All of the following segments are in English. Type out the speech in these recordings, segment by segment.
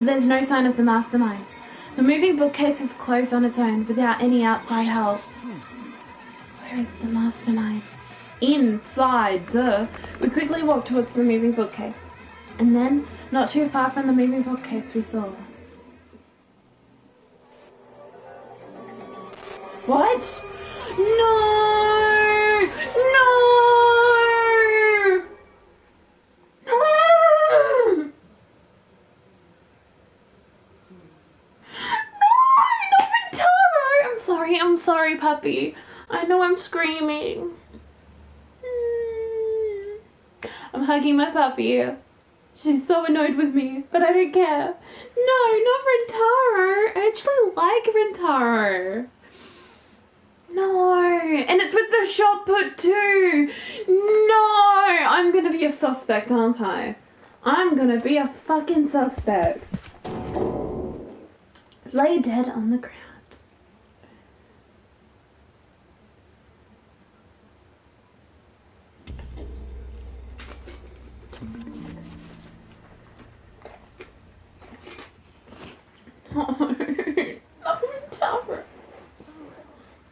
There's no sign of the mastermind. The moving bookcase has closed on its own without any outside help. Where is the mastermind? Inside, duh. We quickly walked towards the moving bookcase. And then, not too far from the moving bookcase, we saw... What? No! No! No! I'm sorry, puppy. I know I'm screaming. I'm hugging my puppy. She's so annoyed with me, but I don't care. No, not Rentaro. I actually like Rentaro. No, and it's with the shot put too. No, I'm gonna be a suspect, aren't I? I'm gonna be a fucking suspect. Lay dead on the ground. Oh, Rentaro.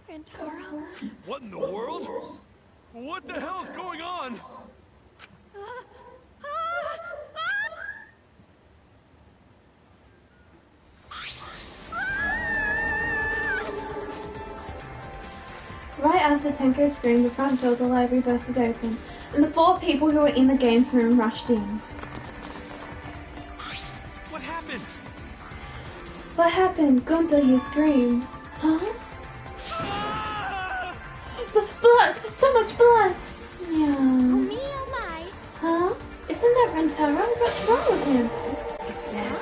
Rentaro? What in the world? What the hell's going on? Right after Tenko screamed, the front door of the library bursted open, and the 4 people who were in the game room rushed in. What happened? What happened? Gunther, you screamed. Huh? Blood! So much blood! Yeah. Oh me, oh my. Huh? Isn't that Rentaro? What's wrong with him? He's dead.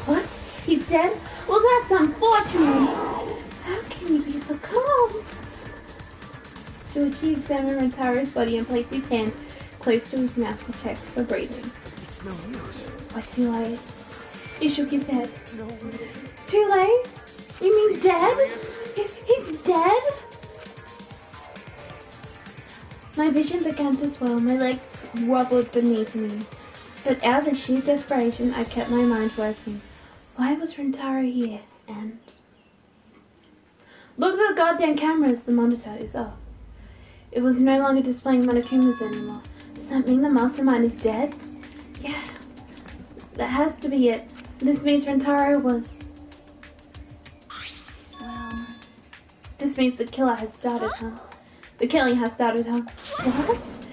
What? He's dead? Well, that's unfortunate. How can you be so calm? Shuichi examined Rentaro's body and placed his hand close to his mouth to check for breathing. It's no use. What, too late? He shook his head. No. Too late? You mean dead? He's dead? My vision began to swell, my legs wobbled beneath me. But out of sheer desperation, I kept my mind working. Why was Rentaro here? And... Look at the goddamn cameras, the monitor is off. It was no longer displaying Monokuma's anymore. Does that mean the mastermind is dead? Yeah, that has to be it. This means Rentaro was... Well... This means the killer has started, huh? The killing has started, huh? What?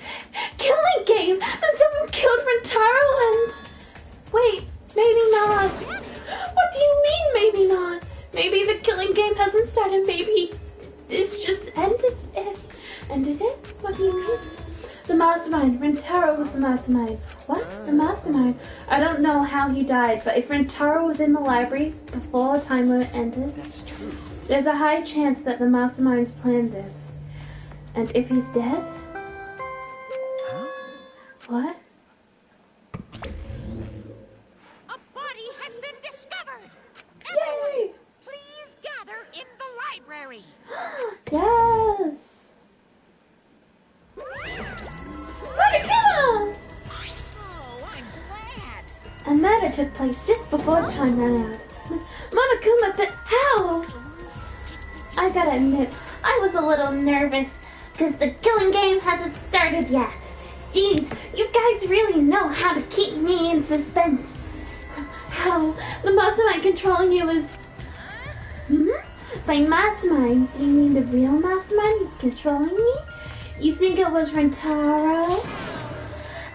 Killing game? Then someone killed Rentaro and... Wait, maybe not. What do you mean, maybe not? Maybe the killing game hasn't started, maybe this just ended it. Ended it? What do you mean? The mastermind. Rentaro was the mastermind. What? The mastermind? I don't know how he died, but if Rentaro was in the library before time limit ended, That's true. there's a high chance that the masterminds planned this. And if he's dead? Huh? What? A body has been discovered! Yay! Please gather in the library! Yes! Monokuma! Oh, I'm glad! A murder took place just before time ran out. Monokuma, but how? I gotta admit, I was a little nervous, because the killing game hasn't started yet. Jeez, you guys really know how to keep me in suspense. How? The mastermind controlling you is... By mastermind, do you mean the real mastermind is controlling me? You think it was Rentaro?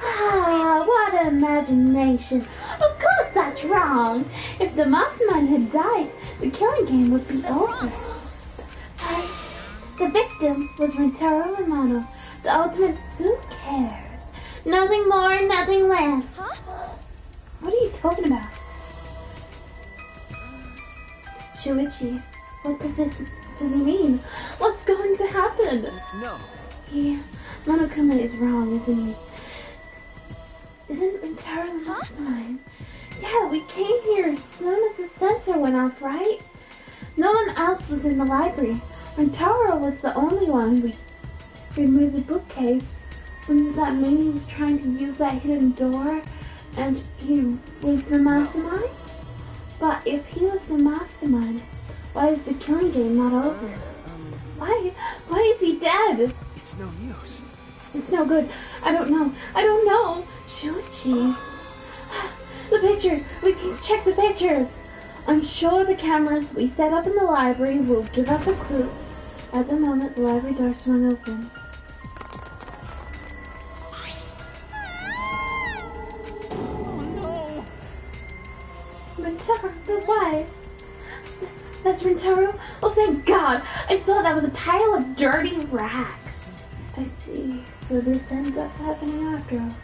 Ah, what imagination. Of course that's wrong. If the mastermind had died, the killing game would be over. But the victim was Rentaro Romano, the ultimate who cares. Nothing more, nothing less. What are you talking about? Shuichi, what does he mean? What's going to happen? No. Yeah, Monokuma is wrong, isn't he? Isn't Rentaro the mastermind? Yeah, we came here as soon as the sensor went off, right? No one else was in the library. Rentaro was the only one who removed the bookcase. Wouldn't that mean he was trying to use that hidden door and he was the mastermind? But if he was the mastermind, why is the killing game not over? Why is he dead? It's no use. It's no good. I don't know. Shuichi. The picture! We can check the pictures! I'm sure the cameras we set up in the library will give us a clue. At the moment, the library door swung open. Oh no! Rintaro, but why? That's Rintaro? Oh, thank God! I thought that was a pile of dirty rags. I see. So this ends up happening after all.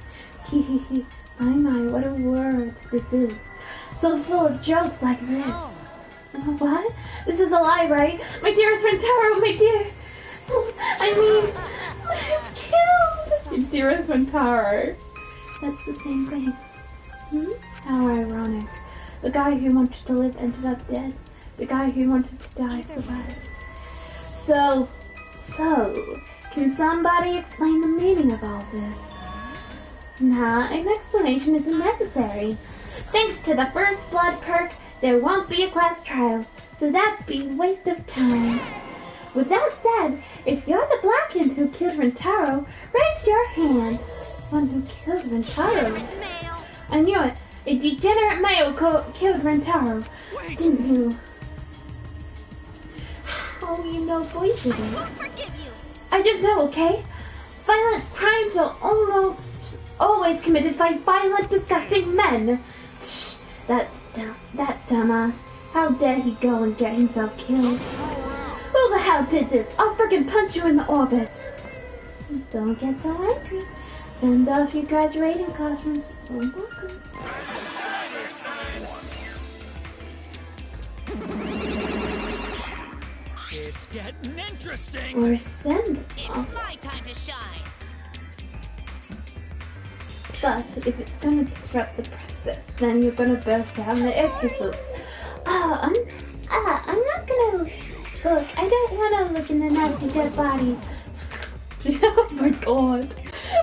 Hee hee hee. My, what a world this is. So full of jokes like this. What? This is a lie, right? My dearest Rintaro, my dear... I mean... He's killed! Your dearest Rintaro. That's the same thing. How ironic. The guy who wanted to live ended up dead. The guy who wanted to die survived. So, can somebody explain the meaning of all this? Nah, an explanation isn't necessary. Thanks to the first blood perk, there won't be a class trial, so that'd be a waste of time. With that said, if you're the Blackened who killed Rintaro, raise your hand. One who killed Rintaro? Male. I knew it. A degenerate male killed Rintaro. Wait! Didn't you? How do you know boys did I it? won't forgive you. I just know, okay? Violent crimes are almost always committed by violent, disgusting men. Shh, that's dumb. That dumbass. How dare he go and get himself killed? Who the hell did this? I'll freaking punch you in the orbit. Don't get so angry. Send off your graduating classrooms. You're welcome. It's getting interesting. Or send It's off. my time to shine. But if it's gonna disrupt the process, then you're gonna burst out in the exorcisms. I'm not gonna look. I don't wanna look in the nasty dead body. Oh my god.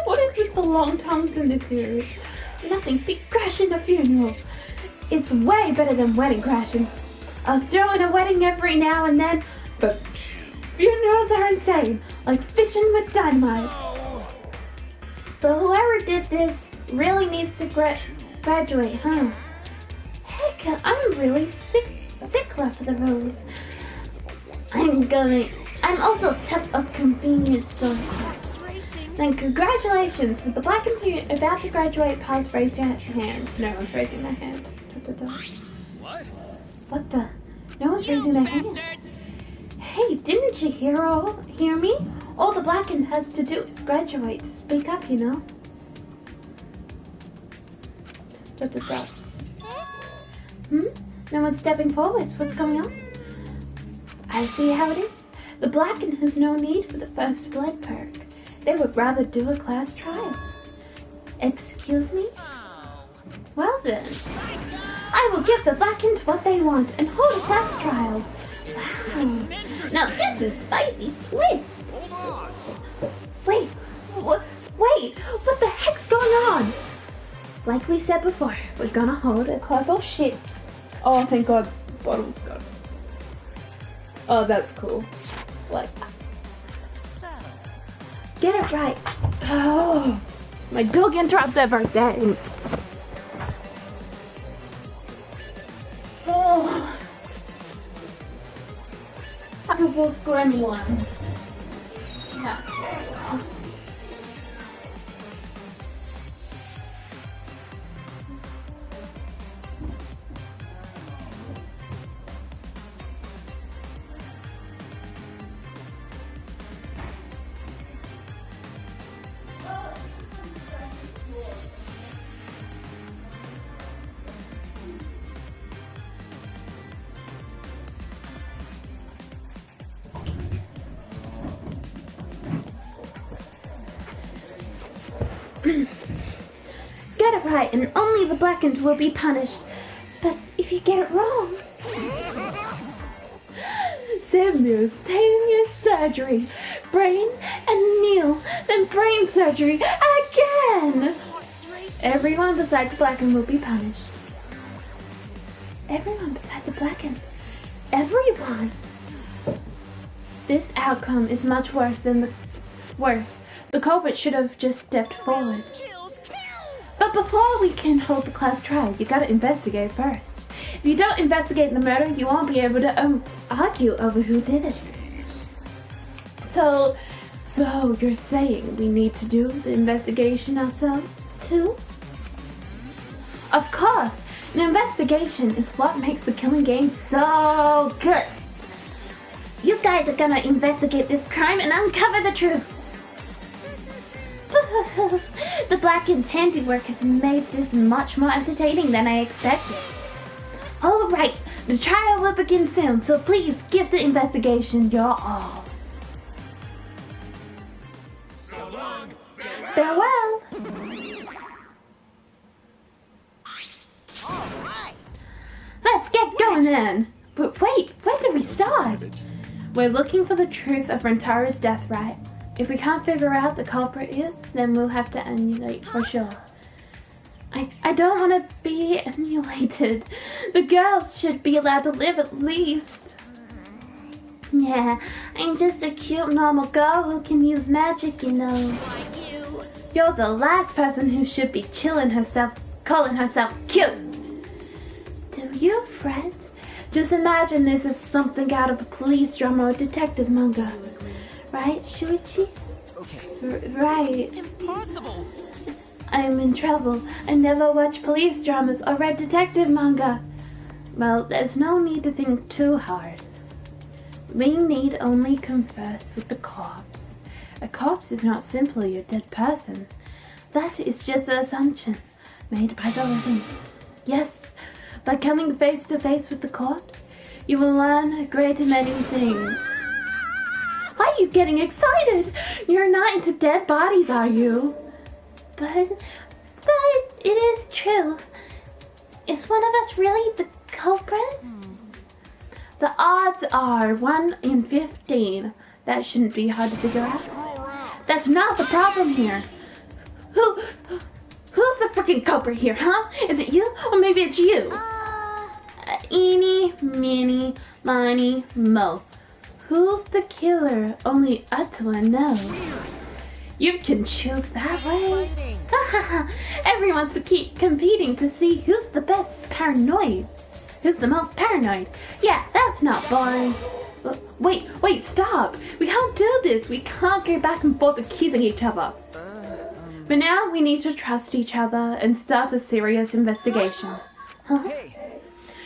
What is with the long tongues in this series? Nothing but crashing a funeral. It's way better than wedding crashing. I'll throw in a wedding every now and then, but funerals are insane, like fishing with dynamite. So whoever did this really needs to graduate, huh? Heck, I'm really sick left of the rose. I'm also tough of convenience, so... Then congratulations, with the black and about to graduate, pause, raise your hand. No one's raising their hand. What? What the? No one's raising their hand. Bastards. Hey, didn't you hear me? All the Blackened has to do is graduate to speak up, you know? No one's stepping forward. What's going on? I see how it is. The Blackened has no need for the first blood perk. They would rather do a class trial. Excuse me? Well then, I will give the Blackened what they want and hold a class trial. Wow. Now this is spicy twist. Hold on. Wait, what the heck's going on? Like we said before, we're gonna hold a class. Oh shit. Oh, thank God, bottle's gone. Oh, that's cool. Like, get it right. Oh, my dog interrupts everything. Oh, I will score anyone. Yeah, very well. Get it right, and only the Blackened will be punished. But if you get it wrong... Samuel, your surgery. Brain and kneel, then brain surgery again! Everyone besides the Blackened will be punished. Everyone beside the Blacken. Everyone! This outcome is much worse than the worst. The culprit should have just stepped forward. Chills, kills. But before we can hold the class trial, you gotta investigate first. If you don't investigate the murder, you won't be able to argue over who did it. So you're saying we need to do the investigation ourselves too? Of course, an investigation is what makes the killing game so good. You guys are gonna investigate this crime and uncover the truth. The Blacken's handiwork has made this much more entertaining than I expected. Alright, the trial will begin soon, so please give the investigation your all. So long. Farewell! All right. Let's get going then! But wait, where do we start? We're looking for the truth of Rentaro's death, right? If we can't figure out the culprit is, then we'll have to annihilate for sure. I don't want to be annihilated. The girls should be allowed to live at least. Yeah, I'm just a cute normal girl who can use magic, you know. Like you. You're the last person who should be calling herself cute. Do you, Fred? Just imagine this is something out of a police drama or detective manga. Right, Shuichi? Okay. Right. Impossible. I'm in trouble. I never watch police dramas or read detective manga. Well, there's no need to think too hard. We need only converse with the corpse. A corpse is not simply a dead person. That is just an assumption made by the living. Yes, by coming face to face with the corpse, you will learn a great many things. Why are you getting excited? You're not into dead bodies, are you? But it is true. Is one of us really the culprit? The odds are 1 in 15. That shouldn't be hard to figure out. That's not the problem here. Who's the freaking culprit here, huh? Is it you? Or maybe it's you? Eeny, meeny, miny, mo. Who's the killer? Only Atwa knows. You can choose that way. Everyone's competing to see who's the best paranoid. Who's the most paranoid? Yeah, that's not boring. Wait, stop. We can't do this. We can't go back and forth accusing each other. But now we need to trust each other and start a serious investigation. Huh? Hey.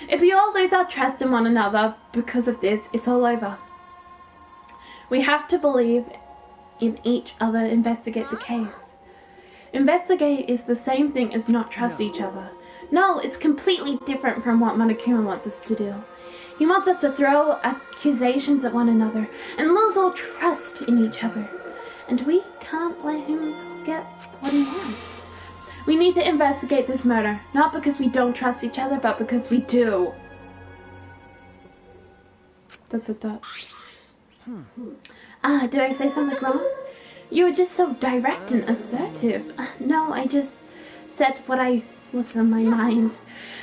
If we all lose our trust in one another because of this, it's all over. We have to believe in each other, investigate the case. Investigate is the same thing as not trust each other. No, it's completely different from what Monokuma wants us to do. He wants us to throw accusations at one another and lose all trust in each other. And we can't let him get what he wants. We need to investigate this murder, not because we don't trust each other, but because we do. Did I say something wrong? You were just so direct and assertive. No, I just said what's on my mind.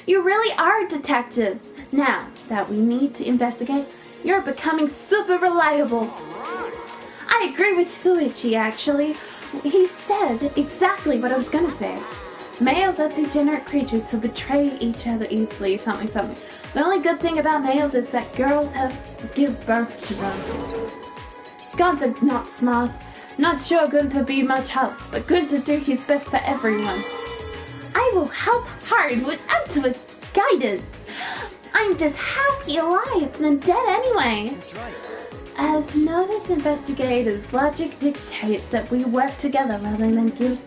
You really are a detective. Now that we need to investigate, you're becoming super reliable. I agree with Suichi, actually. He said exactly what I was gonna say. Males are degenerate creatures who betray each other easily, something. The only good thing about males is that girls have to give birth to them. Gunther not smart, not sure Gunther be much help, but Gunther do his best for everyone. I will help hard with Atsu's guidance. I'm just happy alive than dead anyway. That's right. As novice investigators, logic dictates that we work together rather than give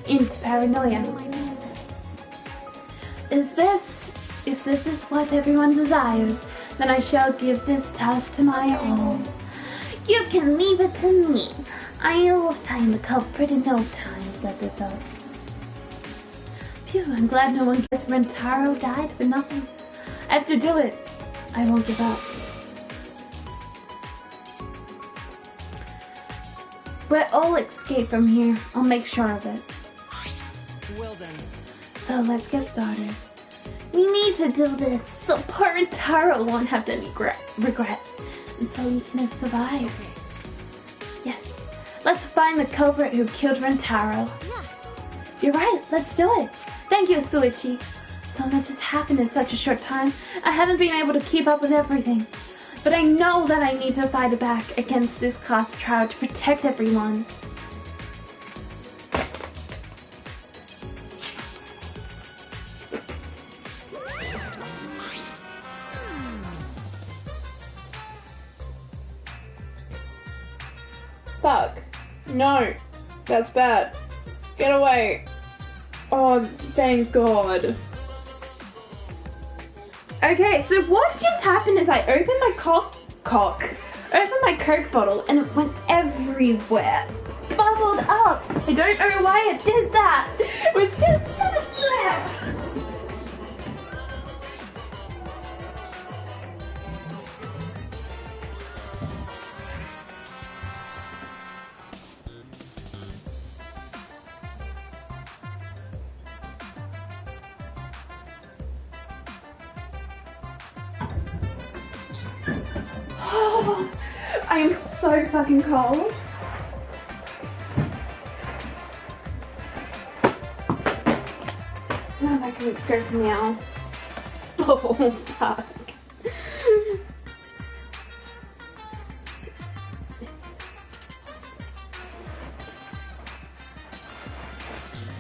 into paranoia. If this is what everyone desires, then I shall give this task to my all. You can leave it to me. I will find the culprit in no time. Phew, I'm glad no one guessed Rentaro died for nothing. I have to do it. I won't give up. We'll all escape from here. I'll make sure of it. Well then. So let's get started. We need to do this so poor Taro won't have any regrets, and so we can survive. Yes, let's find the culprit who killed Rentaro. Yeah. You're right, let's do it. Thank you, Suichi. So much has happened in such a short time. I haven't been able to keep up with everything. But I know that I need to fight back against this class trial to protect everyone. Fuck. No. That's bad. Get away. Oh, thank God. Okay, so what just happened is I opened my opened my Coke bottle and it went everywhere. Bubbled up. I don't know why it did that. It was just there. I am so fucking cold. No, I can go now. Oh, fuck.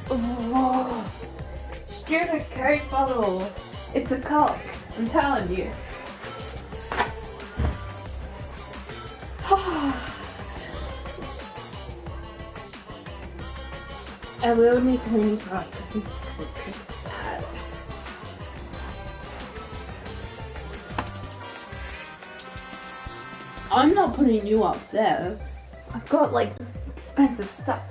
Oh, stupid Coke bottle. It's a cult, I'm telling you. I will make cleaning products. This is bad. I'm not putting you up there. I've got like expensive stuff.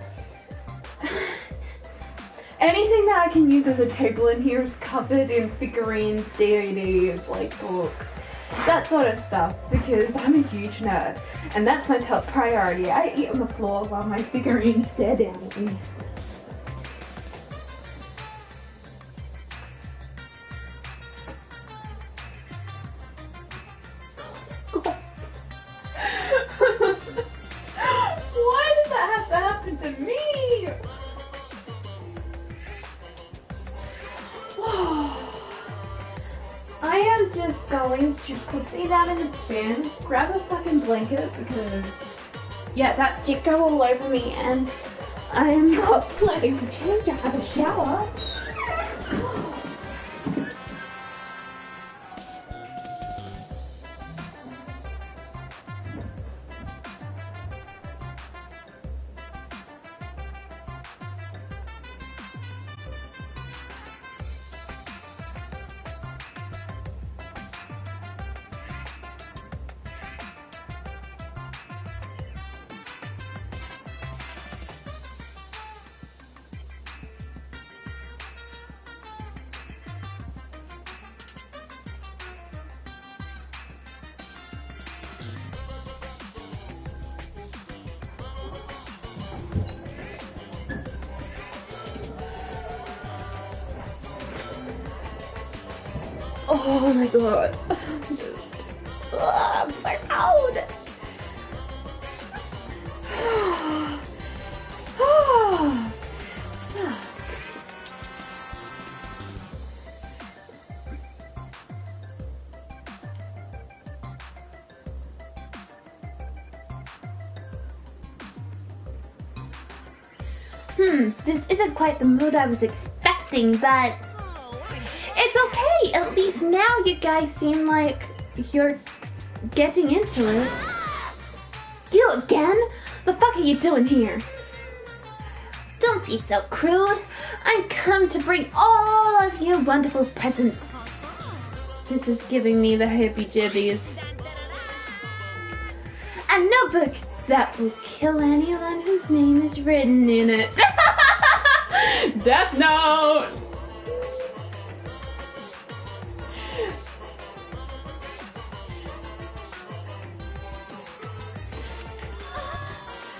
Anything that I can use as a table in here is covered in figurines, DVDs, like books, that sort of stuff, because I'm a huge nerd and that's my top priority. I eat on the floor while my figurines stare down at me. Why did that have to happen to me? I am just going to put these out in the bin, grab a fucking blanket because, yeah, that did go all over me and I'm not planning to change. I have a shower. Oh my god. I'm so cold. This isn't quite the mood I was expecting, but it's okay. At least now you guys seem like you're getting into it. You again? The fuck are you doing here? Don't be so crude. I've come to bring all of you wonderful presents. This is giving me the hippie-jibbies. A notebook that will kill anyone whose name is written in it. Death Note!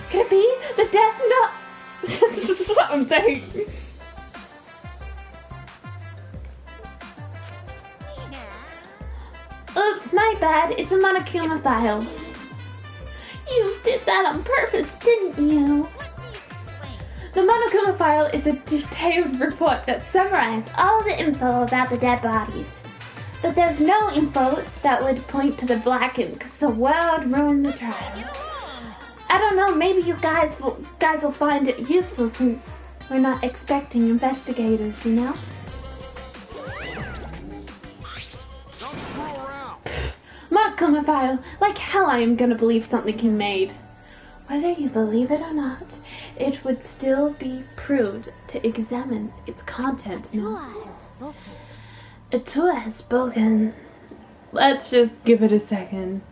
Could it be the Death Note? This is what I'm saying. Oops, my bad. It's a Monokuma file. You did that on purpose, didn't you? Let me explain. The Monokuma file is a detailed report that summarizes all the info about the dead bodies. But there's no info that would point to the Blackened because the world ruined the trial. Get along. I don't know, maybe you guys will find it useful since we're not expecting investigators, you know? Don't screw around. Monokuma file, like hell I am gonna believe something he made. Whether you believe it or not, it would still be proved to examine its content now. Tua has spoken. Atua has spoken. Let's just give it a second.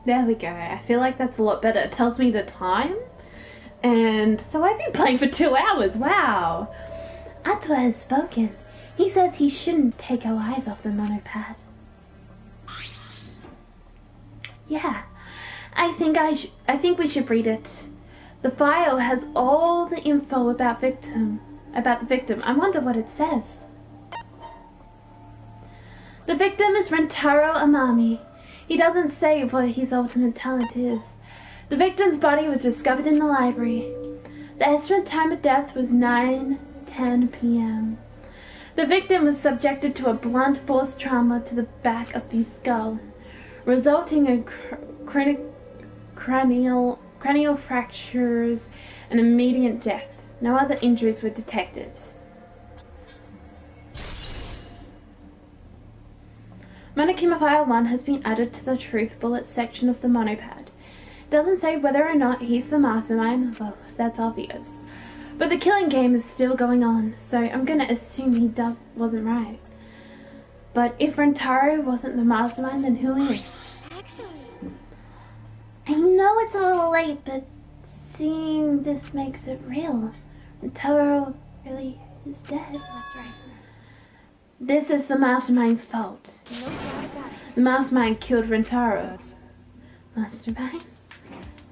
There we go. I feel like that's a lot better. It tells me the time. And so I've been playing for 2 hours. Wow. Atua has spoken. He says he shouldn't take our eyes off the monopad. Yeah. I think we should read it. The file has all the info about the victim. I wonder what it says. The victim is Rentaro Amami. He doesn't say what his ultimate talent is. The victim's body was discovered in the library. The estimated time of death was 9:10 p.m. The victim was subjected to a blunt force trauma to the back of the skull, resulting in cranial fractures and immediate death. No other injuries were detected. Monokuma File 1 has been added to the Truth Bullet section of the monopad. It doesn't say whether or not he's the mastermind, well, that's obvious. But the killing game is still going on, so I'm gonna assume he wasn't right. But if Rentaro wasn't the mastermind, then who is? Actually, I know it's a little late, but seeing this makes it real. Rentaro really is dead. that's right. This is the mastermind's fault. No doubt about it. The mastermind killed Rentaro. That's Mastermind?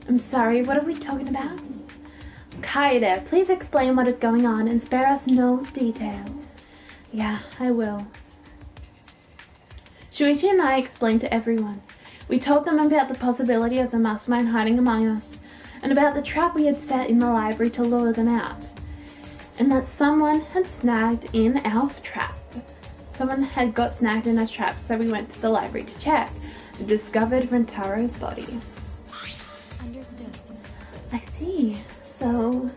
I'm sorry, what are we talking about? Kaede, please explain what is going on and spare us no detail. Yeah, I will. Shuichi and I explained to everyone. We told them about the possibility of the mastermind hiding among us, and about the trap we had set in the library to lure them out. And that someone had snagged in our trap. Someone had got snagged in our trap, so we went to the library to check and discovered Rentaro's body. Understood. I see. So,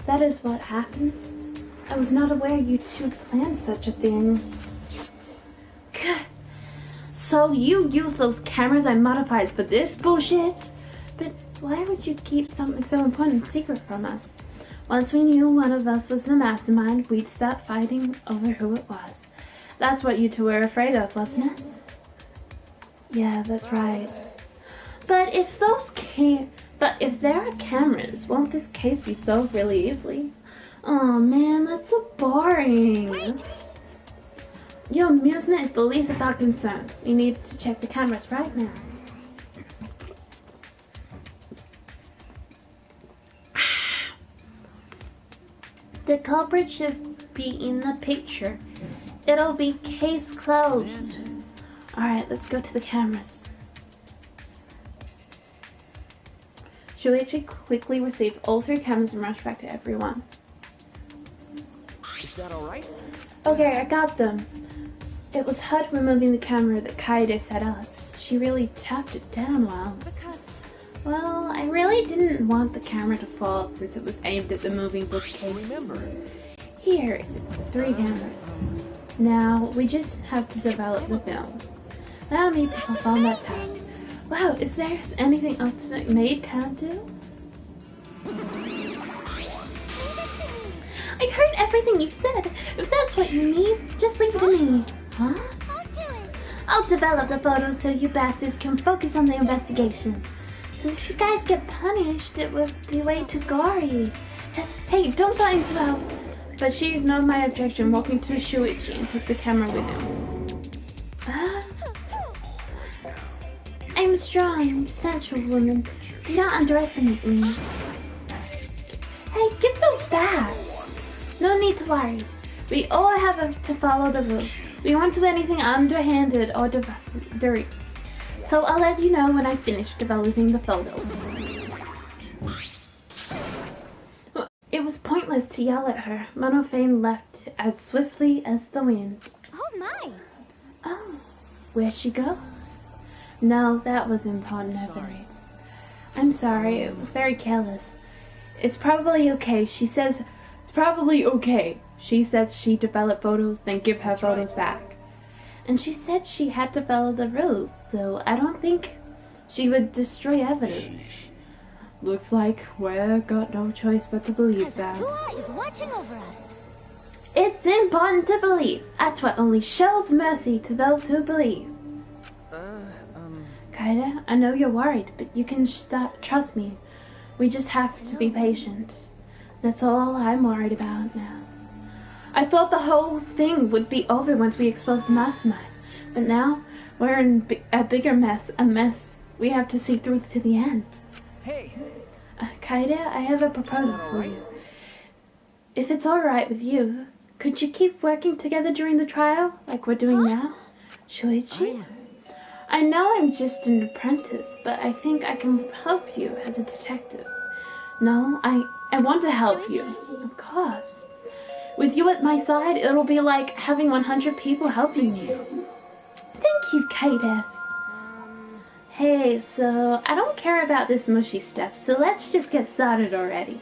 that is what happened? I was not aware you two planned such a thing. So you used those cameras I modified for this bullshit? But why would you keep something so important secret from us? Once we knew one of us was the mastermind, we'd start fighting over who it was. That's what you two were afraid of, wasn't it? Yeah, that's right. But if there are cameras, won't this case be solved really easily? Oh man, that's so boring. Your amusement is the least of our concern. We need to check the cameras right now. The culprit should be in the picture. It'll be case closed. Alright, let's go to the cameras. Shuichi quickly received all 3 cameras and rushed back to everyone. Is that alright? Okay, I got them. It was hard removing the camera that Kaede set up. She really tapped it down well. Because Well, I really didn't want the camera to fall since it was aimed at the moving bookcase. Remember. Here is the 3 cameras. Now, we just have to develop the film. Allow me to perform that task. Wow, is there anything Ultimate Maid can't do? I heard everything you said. If that's what you need, just leave it to me. Huh? I'll do it. I'll develop the photos so you bastards can focus on the investigation. Because if you guys get punished, it would be way too gory. Hey, don't buy into help. But she ignored my objection, walking to Shuichi and took the camera with him. I'm a strong, sensual woman. Do not underestimate me. Hey, give those back. No need to worry. We all have to follow the rules. We won't do anything underhanded or dirty. So I'll let you know when I finish developing the photos. It was pointless to yell at her. Monofane left as swiftly as the wind. Oh my. Oh, where'd she go? No, that was important evidence. I'm sorry, it was very careless. It's probably okay. She says it's probably okay. She says she developed photos, then give her photos back. And she said she had to follow the rules, so I don't think she would destroy evidence. Looks like we've got no choice but to believe that. Kua is watching over us. It's important to believe. That's what only shows mercy to those who believe. Kaida, I know you're worried, but you can trust me. We just have to be patient. That's all I'm worried about now. I thought the whole thing would be over once we exposed the mastermind, but now we're in a bigger mess, a mess we have to see through to the end. Hey. Kaida, I have a proposal for you. If it's alright with you, could you keep working together during the trial, like we're doing now? Shuichi? I know I'm just an apprentice, but I think I can help you as a detective. No, I want to help you. Of course. With you at my side, it'll be like having 100 people helping me. Thank you, Kaida. Hey, so I don't care about this mushy stuff, so let's just get started already.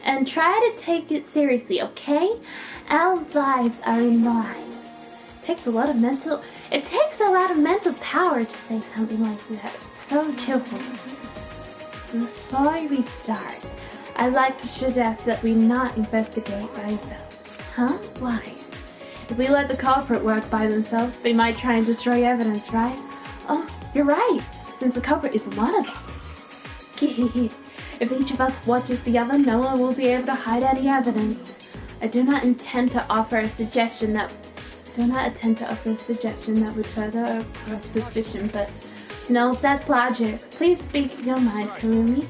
And try to take it seriously, okay? Our lives are in line. It takes a lot of mental power to say something like that. So cheerful. Before we start, I'd like to suggest that we not investigate by ourselves. Huh? Why? If we let the culprit work by themselves, they might try and destroy evidence, right? Oh, you're right, since the culprit is one of us. If each of us watches the other, no one will be able to hide any evidence. I do not intend to offer a suggestion that would further our suspicion, but no, that's logic. Please speak your mind, Kurumi.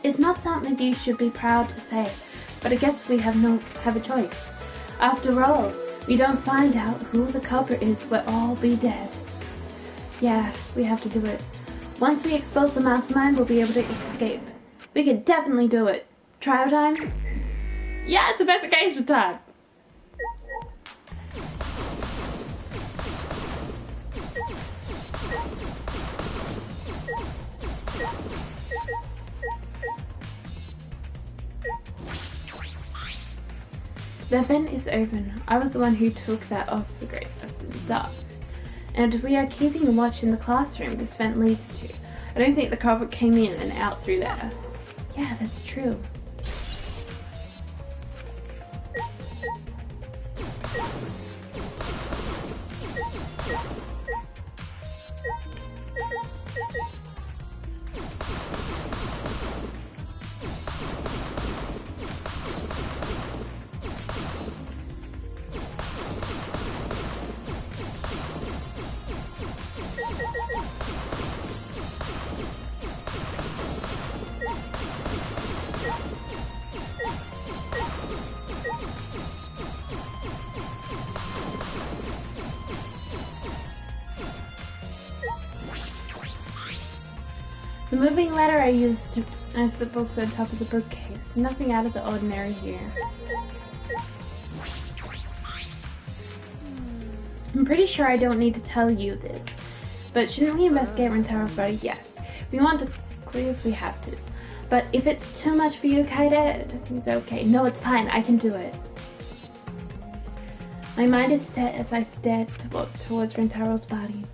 It's not something you should be proud to say, but I guess we have a choice. After all, we don't find out who the culprit is, we'll all be dead. Yeah, we have to do it. Once we expose the mastermind, we'll be able to escape. We can definitely do it. Trial time? Yeah, it's investigation time! The event is open. I was the one who took that off the dock. And we are keeping watch in the classroom this vent leads to. I don't think the culprit came in and out through there. Yeah, that's true. The moving ladder I used as the books on top of the bookcase. Nothing out of the ordinary here. I'm pretty sure I don't need to tell you this, but shouldn't we investigate Rentaro's body? Yes. We want the clues, we have to. But if it's too much for you, Kaida, it's okay. No, it's fine. I can do it. My mind is set as I stare towards Rintaro's body.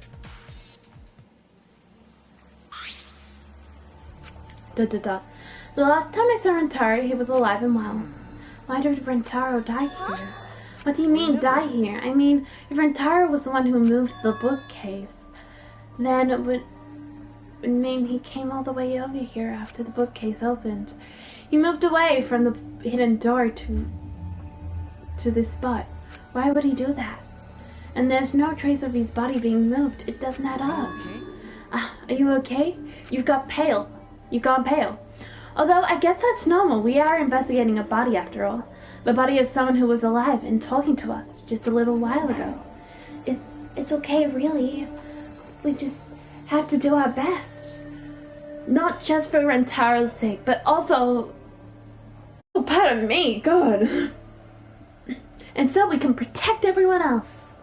The last time I saw Rintaro, he was alive and well. Why did Rintaro die here? What do you mean, die here? I mean, if Rintaro was the one who moved the bookcase, then it would mean he came all the way over here after the bookcase opened. He moved away from the hidden door to this spot. Why would he do that? And there's no trace of his body being moved. It doesn't add up. Are you okay? You've gone pale. Although, I guess that's normal. We are investigating a body after all. The body of someone who was alive and talking to us just a little while ago. It's okay, really. We just have to do our best. Not just for Rentaro's sake, but also... Oh, pardon me, God. And so we can protect everyone else.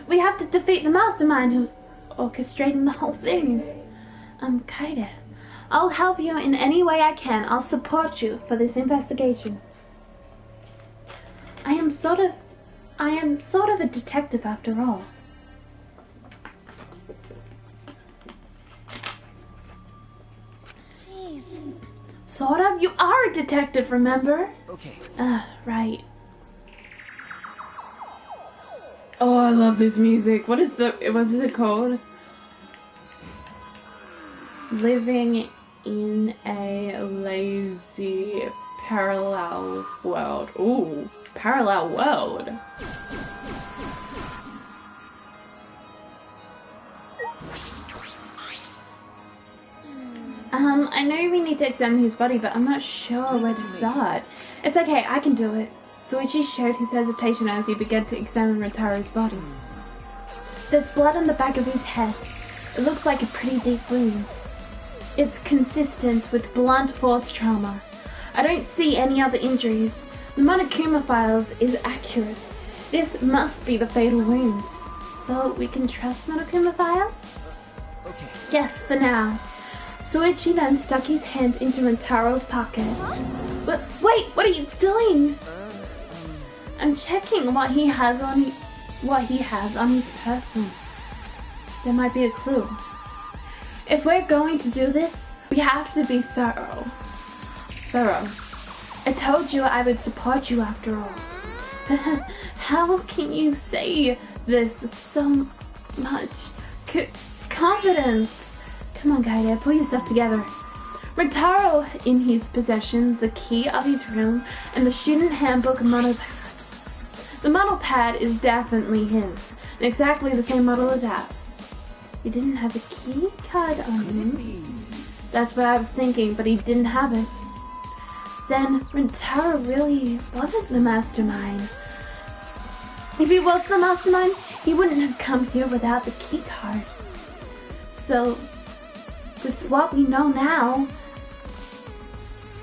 We have to defeat the mastermind who's orchestrating the whole thing. Kaide, I'll help you in any way I can. I'll support you for this investigation. I am sort of a detective after all. Jeez. Sort of? You are a detective, remember? Okay. Right. Oh, I love this music. What is it called? Living in a lazy parallel world. Ooh, parallel world. I know we need to examine his body, but I'm not sure where to start. It's okay, I can do it. Soichi showed his hesitation as he began to examine Rentaro's body. There's blood on the back of his head. It looks like a pretty deep wound. It's consistent with blunt force trauma. I don't see any other injuries. The Monokuma files is accurate. This must be the fatal wound. So we can trust Monokuma file? Okay. Yes, for now. Soichi then stuck his hand into Rentaro's pocket. Wait, what are you doing? I'm checking what he has on his person. There might be a clue. If we're going to do this, we have to be thorough. I told you I would support you after all. How can you say this with so much confidence? Come on, Kaide, pull yourself together. Rentaro in his possession the key of his room and the student handbook monopad. The monopad is definitely his, and exactly the same model as ours. He didn't have a key card on him. That's what I was thinking, but he didn't have it. Then Rentaro really wasn't the mastermind. If he was the mastermind, he wouldn't have come here without the key card. So, with what we know now,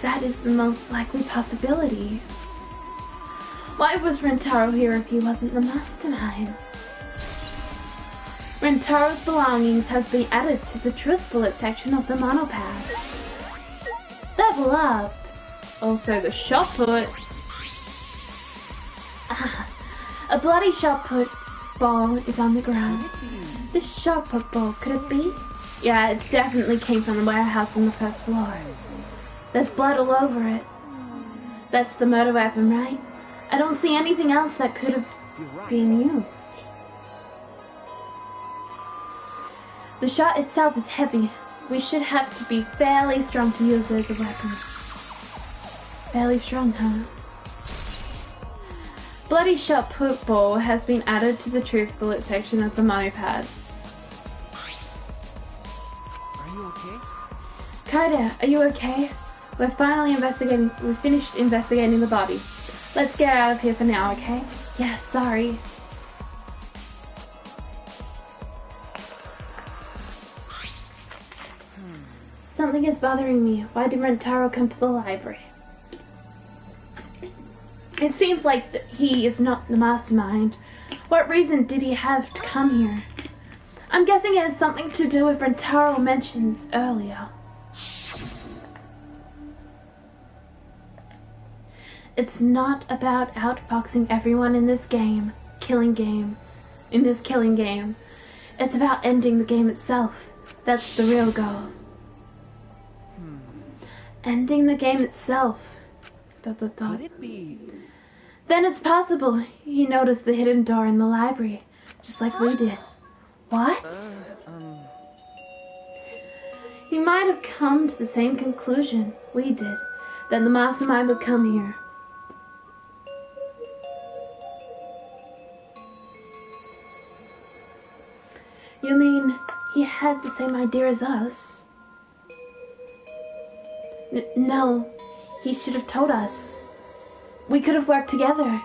that is the most likely possibility. Why was Rentaro here if he wasn't the mastermind? Rentaro's belongings have been added to the truth bullet section of the monopad. Level up! Also the shot put. A bloody shot put ball is on the ground. This shot put ball, could it be? Yeah, it definitely came from the warehouse on the first floor. There's blood all over it. That's the murder weapon, right? I don't see anything else that could have been used. The shot itself is heavy. We should have to be fairly strong to use it as a weapon. Fairly strong, huh? Bloody shot put ball has been added to the truth bullet section of the monopad. Are you okay? Kaide, are you okay? We're finished investigating the body. Let's get out of here for now, okay? Yeah, sorry. Something is bothering me. Why did Rentaro come to the library? It seems like he is not the mastermind. What reason did he have to come here? I'm guessing it has something to do with Rentaro mentioned earlier. It's not about outboxing everyone in this game. Killing game. It's about ending the game itself. That's the real goal. Ending the game itself. ... Could it be? Then it's possible he noticed the hidden door in the library, just like we did. What? He might have come to the same conclusion we did, that the mastermind would come here. You mean he had the same idea as us? No, he should have told us. We could have worked together.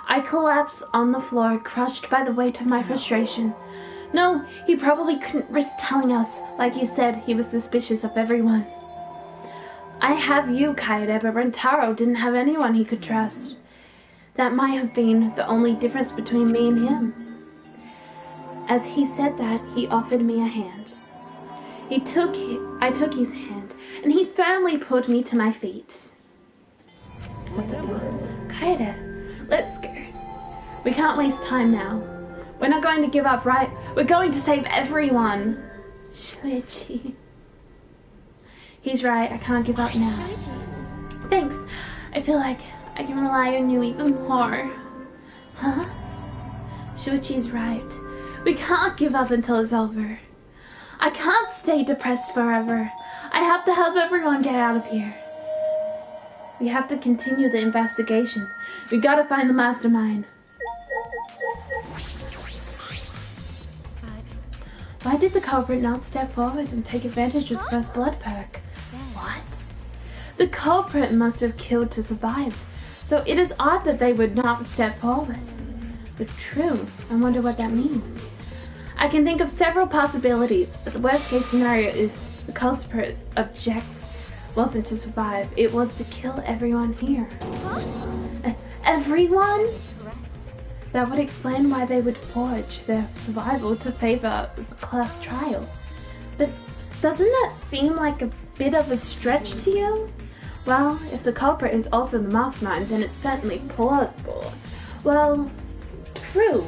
I collapsed on the floor, crushed by the weight of my frustration. No, he probably couldn't risk telling us. Like you said, he was suspicious of everyone. I have you, Kaede, but Rentaro didn't have anyone he could trust. That might have been the only difference between me and him. As he said that, he offered me a hand. I took his hand, and he firmly pulled me to my feet. Kaede, let's go. We can't waste time now. We're not going to give up, right? We're going to save everyone. Shuichi. He's right, I can't give up now. Thanks. I feel like I can rely on you even more. Huh? Shuichi's right. We can't give up until it's over. I can't stay depressed forever. I have to help everyone get out of here. We have to continue the investigation. We gotta find the mastermind. Why did the culprit not step forward and take advantage of the first blood perk? What? The culprit must have killed to survive, so it is odd that they would not step forward. But true, I wonder what that means. I can think of several possibilities, but the worst case scenario is the culprit objects wasn't to survive, it was to kill everyone here. Everyone? That would explain why they would forge their survival to favor the class trial. But doesn't that seem like a bit of a stretch to you? Well, if the culprit is also the mastermind, then it's certainly plausible. Well, true.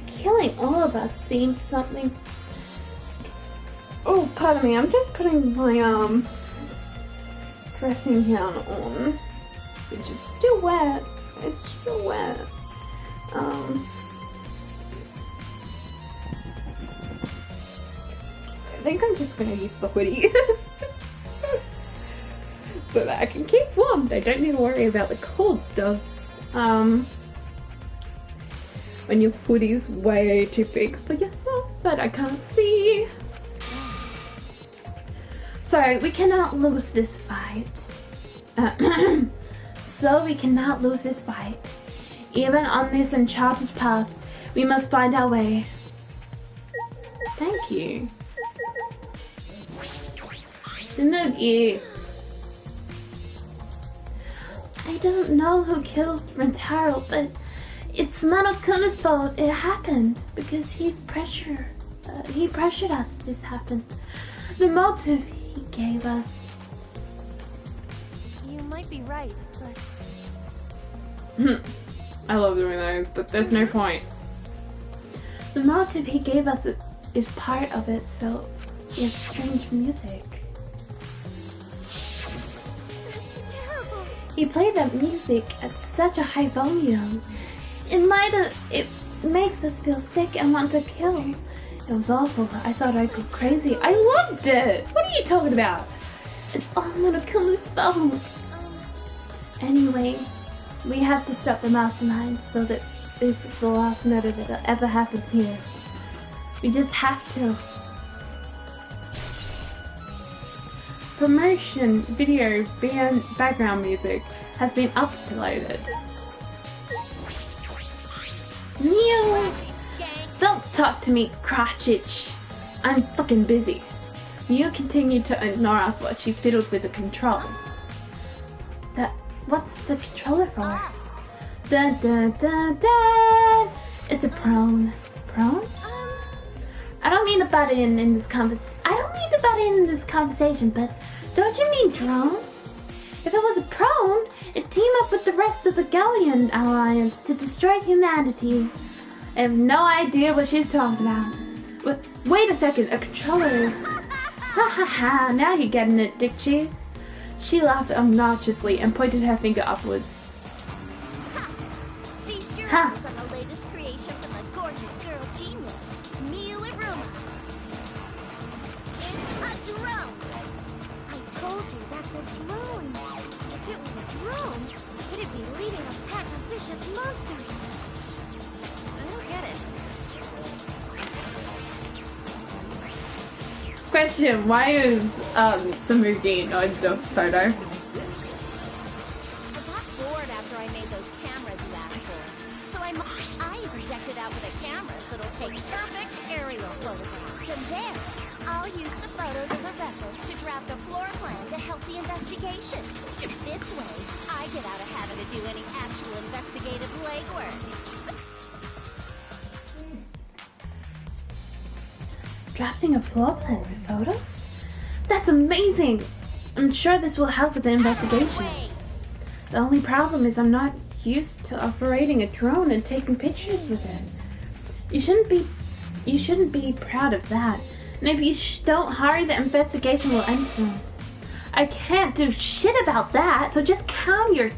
Killing all of us seems something... Oh, pardon me, I'm just putting my dressing gown on. Which is still wet. It's still wet. I think I'm just gonna use the hoodie so that I can keep warm. I don't need to worry about the cold stuff. When your hoodie's way too big for yourself, but I can't see. So we cannot lose this fight. Even on this uncharted path, we must find our way. Thank you. Tsunugi. I don't know who killed Rentaro, but it's Monokuna's fault. It happened because he pressured us. This happened. The motive he gave us. You might be right, but... I love doing those, but there's no point. The motive he gave us is part of it, so it's strange music. That's terrible. He played that music at such a high volume. It makes us feel sick and want to kill. It was awful. I thought I'd go crazy. I loved it! What are you talking about? It's all Monokuna's fault. Anyway, we have to stop the mastermind so that this is the last murder that'll ever happen here. We just have to. Promotion video background music has been uploaded. Mew! Don't talk to me, Crotchich. I'm fucking busy. Mew continued to ignore us while she fiddled with the control. What's the controller for? Dun dun dun dun! It's a prone. Prone? I don't mean to butt in this conversation, but don't you mean drone? If it was a prone, and team up with the rest of the Galleon Alliance to destroy humanity. I have no idea what she's talking about. Wait a second, a controller is... Ha ha ha, now you're getting it, Dick Cheese. She laughed obnoxiously and pointed her finger upwards. Feast your Ha. eyes on the latest creation from the gorgeous girl genius, Mila Ruma. It's a drone. I told you that's a drone. If it was a drone, it'd be leading a pack of vicious monsters. I don't get it. Question, why is Samugin on the photo? I got bored after I made those cameras you asked for. So I even decked it out with a camera so it'll take perfect aerial photographs. From there, I'll use the photos as a reference to draft a floor plan to help the investigation. This way, I get out of having to do any actual investigative legwork. Drafting a floor plan with photos? That's amazing! I'm sure this will help with the investigation. The only problem is I'm not used to operating a drone and taking pictures with it. You shouldn't be proud of that. And if you don't hurry, the investigation will end soon. I can't do shit about that, so just calm your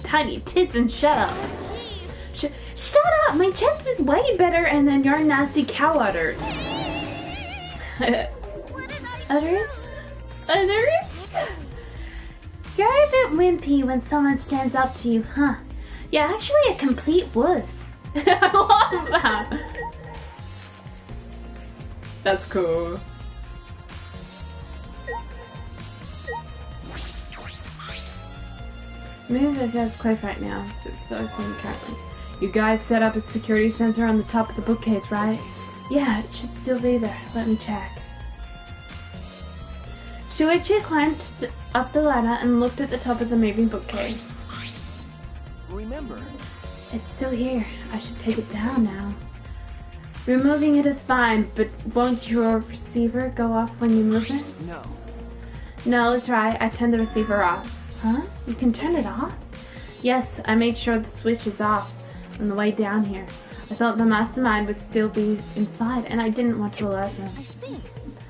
tiny tits and shut up. Shut up! My chest is way better than your nasty cow udders. Udders? You're a bit wimpy when someone stands up to you, huh? You're actually a complete wuss. I love that. That's cool. Move the desk close right now. So currently. You guys set up a security sensor on the top of the bookcase, right? Yeah, it should still be there. Let me check. Shuichi climbed up the ladder and looked at the top of the moving bookcase. Remember, It's still here. I should take it down now. Removing it is fine, but won't your receiver go off when you move it? no. No, that's right. I turned the receiver off. Huh? You can turn it off? Yes, I made sure the switch is off on the way down here. I thought the mastermind would still be inside, and I didn't want to alert them. I see.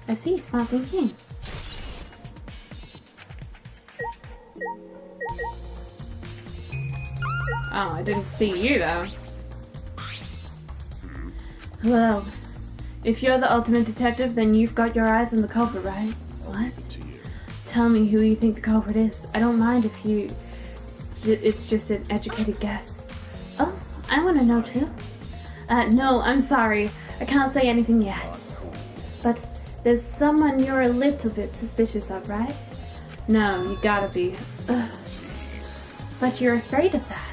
I see. Smart thinking. Oh, I didn't see you though. Well, if you're the ultimate detective, then you've got your eyes on the culprit, right? What? Tell me who you think the culprit is. I don't mind if you... It's just an educated guess. Oh, I want to know too. No, I'm sorry. I can't say anything yet. But there's someone you're a little bit suspicious of, right? No, you gotta be. Ugh. But you're afraid of that.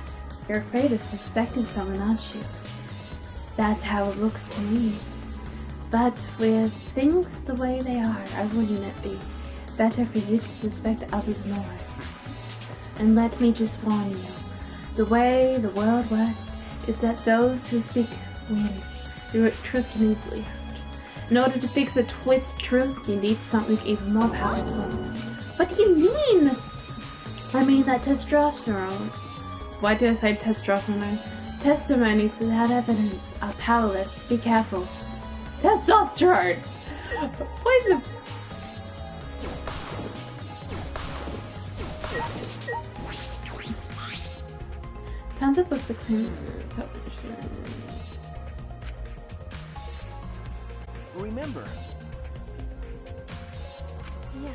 You're afraid of suspecting someone, aren't you? That's how it looks to me. But with things the way they are, wouldn't it be better for you to suspect others more? And let me just warn you, the way the world works is that those who speak win. The truth can easily hurt. In order to fix a twist truth, you need something even more powerful. What do you mean? I mean that testosterone. Why did I say testosterone? Testimonies without evidence are powerless. Be careful. Testosterone! What the... Tons of books are clean. Remember, Yeah.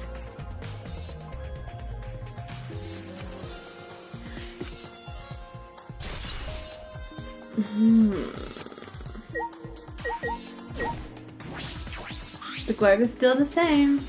The globe is still the same.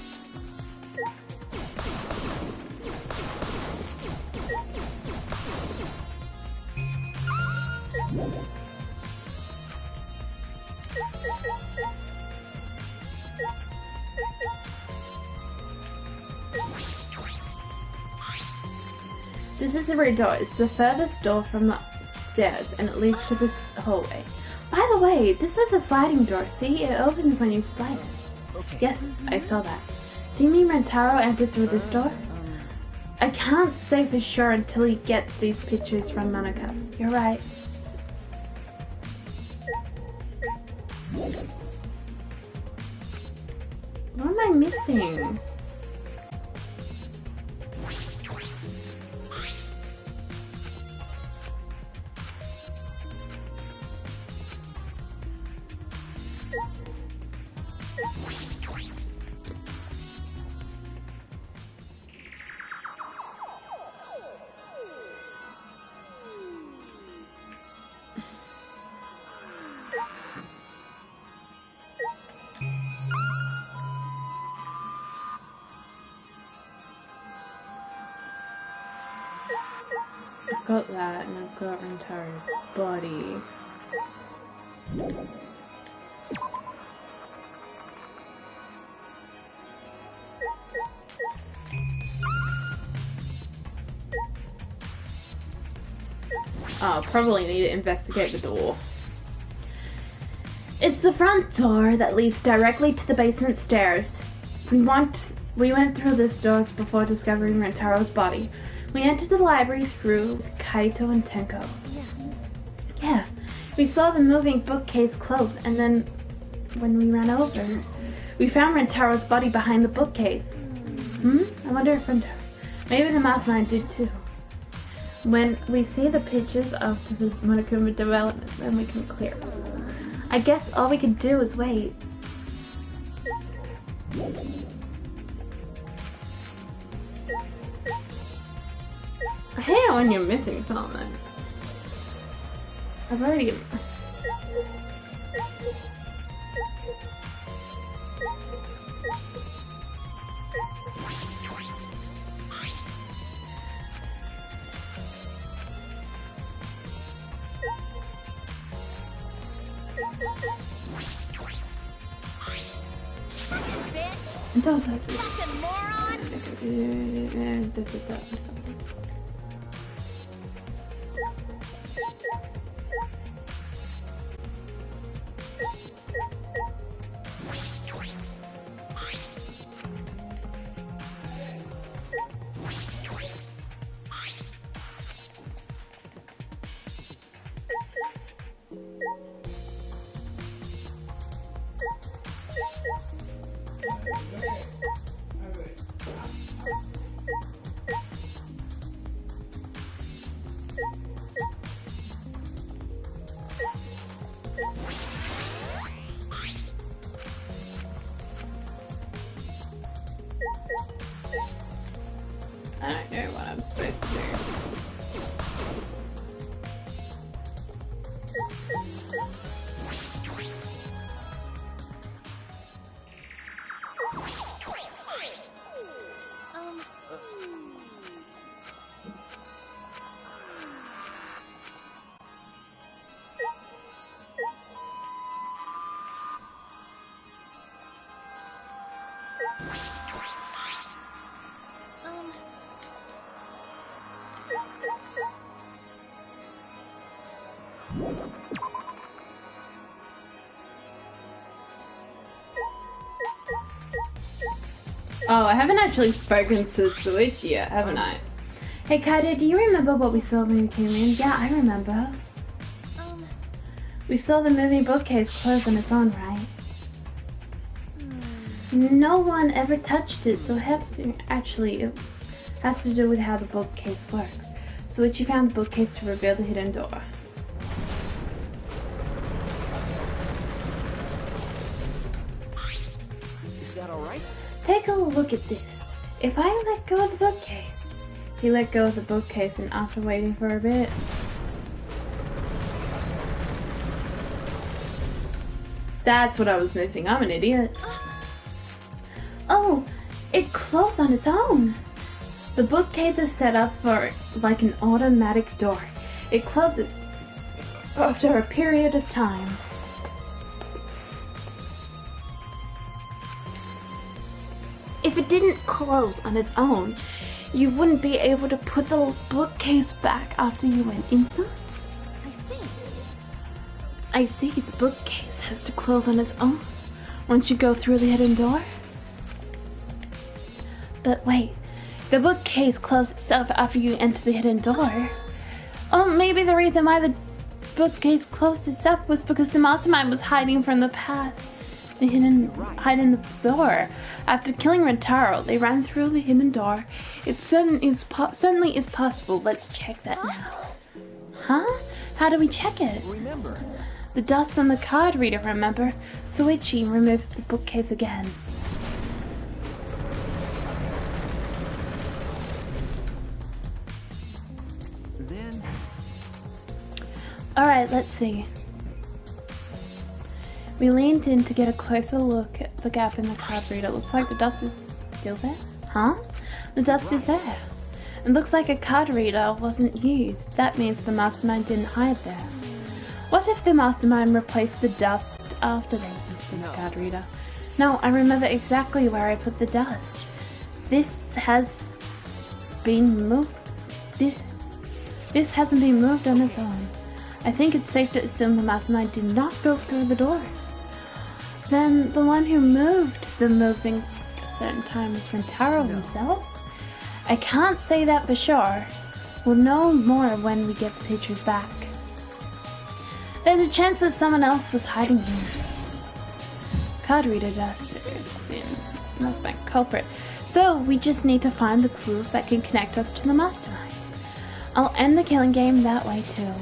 This is the rear door. It's the furthest door from the stairs, and it leads to this hallway. By the way, this is a sliding door. See, it opens when you slide it. okay. Yes, I saw that. Do you mean Rentaro entered through this door? I can't say for sure until he gets these pictures from Monocups. You're right. What am I missing? I've got that, and I've got Rentaro's body. Oh, probably need to investigate the door. It's the front door that leads directly to the basement stairs. We went through this doors before discovering Rentaro's body. We entered the library through Kaito and Tenko. Yeah. We saw the moving bookcase close, and then when we ran over, we found Rentaro's body behind the bookcase. I wonder if maybe the mastermind did too. When we see the pictures of the Monokuma development, then we can clear it. I guess all we can do is wait. I hate it when you're missing something. I've already... Don't touch it. Fucking moron! I don't know what I'm supposed to do. Oh, I haven't actually spoken to Suichi yet, haven't I? Hey Kaito, do you remember what we saw when we came in? Yeah, I remember. We saw the moving bookcase close on its own, right? No one ever touched it, so it has to do with how the bookcase works. Suichi found the bookcase to reveal the hidden door. Is that alright? Take a look at this. If I let go of the bookcase, he let go of the bookcase, and after waiting for a bit, that's what I was missing. I'm an idiot. Oh, it closed on its own. The bookcase is set up for like an automatic door. It closes after a period of time. If it didn't close on its own, you wouldn't be able to put the bookcase back after you went inside. I see. The bookcase has to close on its own once you go through the hidden door. But wait, The bookcase closed itself after you enter the hidden door. Oh, maybe the reason why the bookcase closed itself was because the mastermind was hiding from the past. Hiding the door. After killing Rentaro, they ran through the hidden door. It certainly is possible. Let's check that now. Huh? How do we check it? Remember. The dust on the card reader, remember? Soichi removed the bookcase again. Then. Alright, let's see. We leaned in to get a closer look at the gap in the card reader. It looks like the dust is still there. Huh? The dust is there. It looks like a card reader wasn't used. That means the mastermind didn't hide there. What if the mastermind replaced the dust after they used the card reader? No, I remember exactly where I put the dust. This has been moved. This hasn't been moved on its own. I think it's safe to assume the mastermind did not go through the door. Then the one who moved the moving at a certain time was Rentaro himself? I can't say that for sure. We'll know more when we get the pictures back. There's a chance that someone else was hiding here. Card reader dust is in. That's my culprit. So we just need to find the clues that can connect us to the mastermind. I'll end the killing game that way too. ...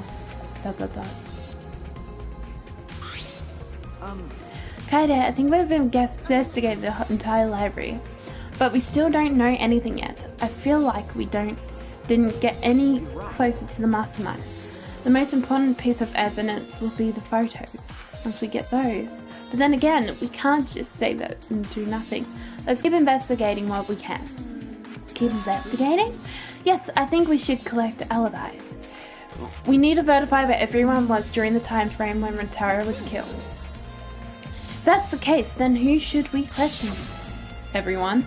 Kaede, I think we've investigated the entire library, but we still don't know anything yet. I feel like we didn't get any closer to the mastermind. The most important piece of evidence will be the photos, once we get those. But then again, we can't just say that and do nothing. Let's keep investigating what we can. Keep investigating? Yes, I think we should collect alibis. We need to verify where everyone was during the time frame when Rentaro was killed. If that's the case, then who should we question? Everyone.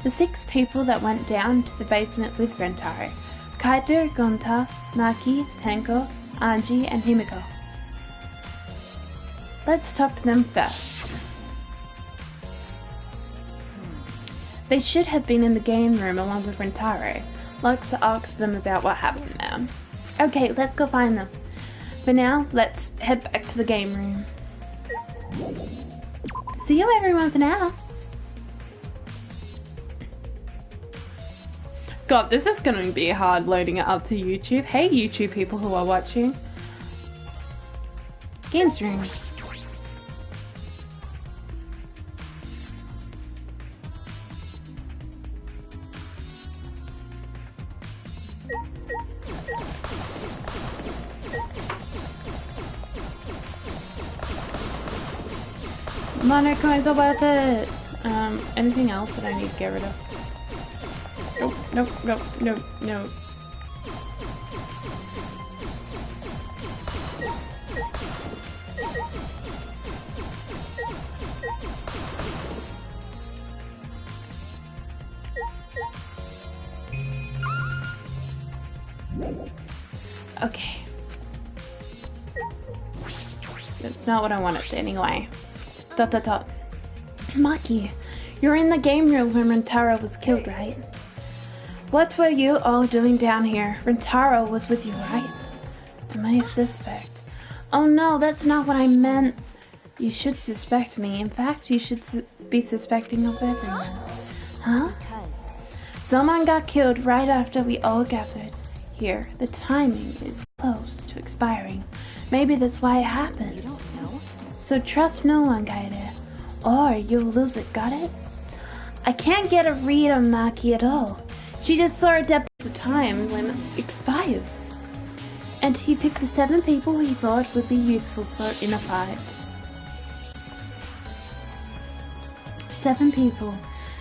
The 6 people that went down to the basement with Rentaro. Kaito, Gonta, Maki, Tenko, Anji, and Himiko. Let's talk to them first. They should have been in the game room along with Rentaro. Let's ask them about what happened there. Okay, let's go find them. For now, let's head back to the game room. See you everyone for now. God, this is going to be hard loading it up to YouTube. Hey YouTube people who are watching. Games room. Mono coins are worth it. Anything else that I need to get rid of? Nope. Okay. That's not what I wanted anyway. ... Maki, you're in the game room when Rentaro was killed, right? What were you all doing down here? Rentaro was with you, right? Am I a suspect? Oh no, that's not what I meant. You should suspect me. In fact, you should be suspecting of everyone. Huh? Someone got killed right after we all gathered here. The timing is close to expiring. Maybe that's why it happened. You don't know? So trust no one, Kaede, or you'll lose it, got it? I can't get a read on Maki at all. She just saw a depth of time when it expires. And he picked the 7 people he thought would be useful in a fight. 7 people.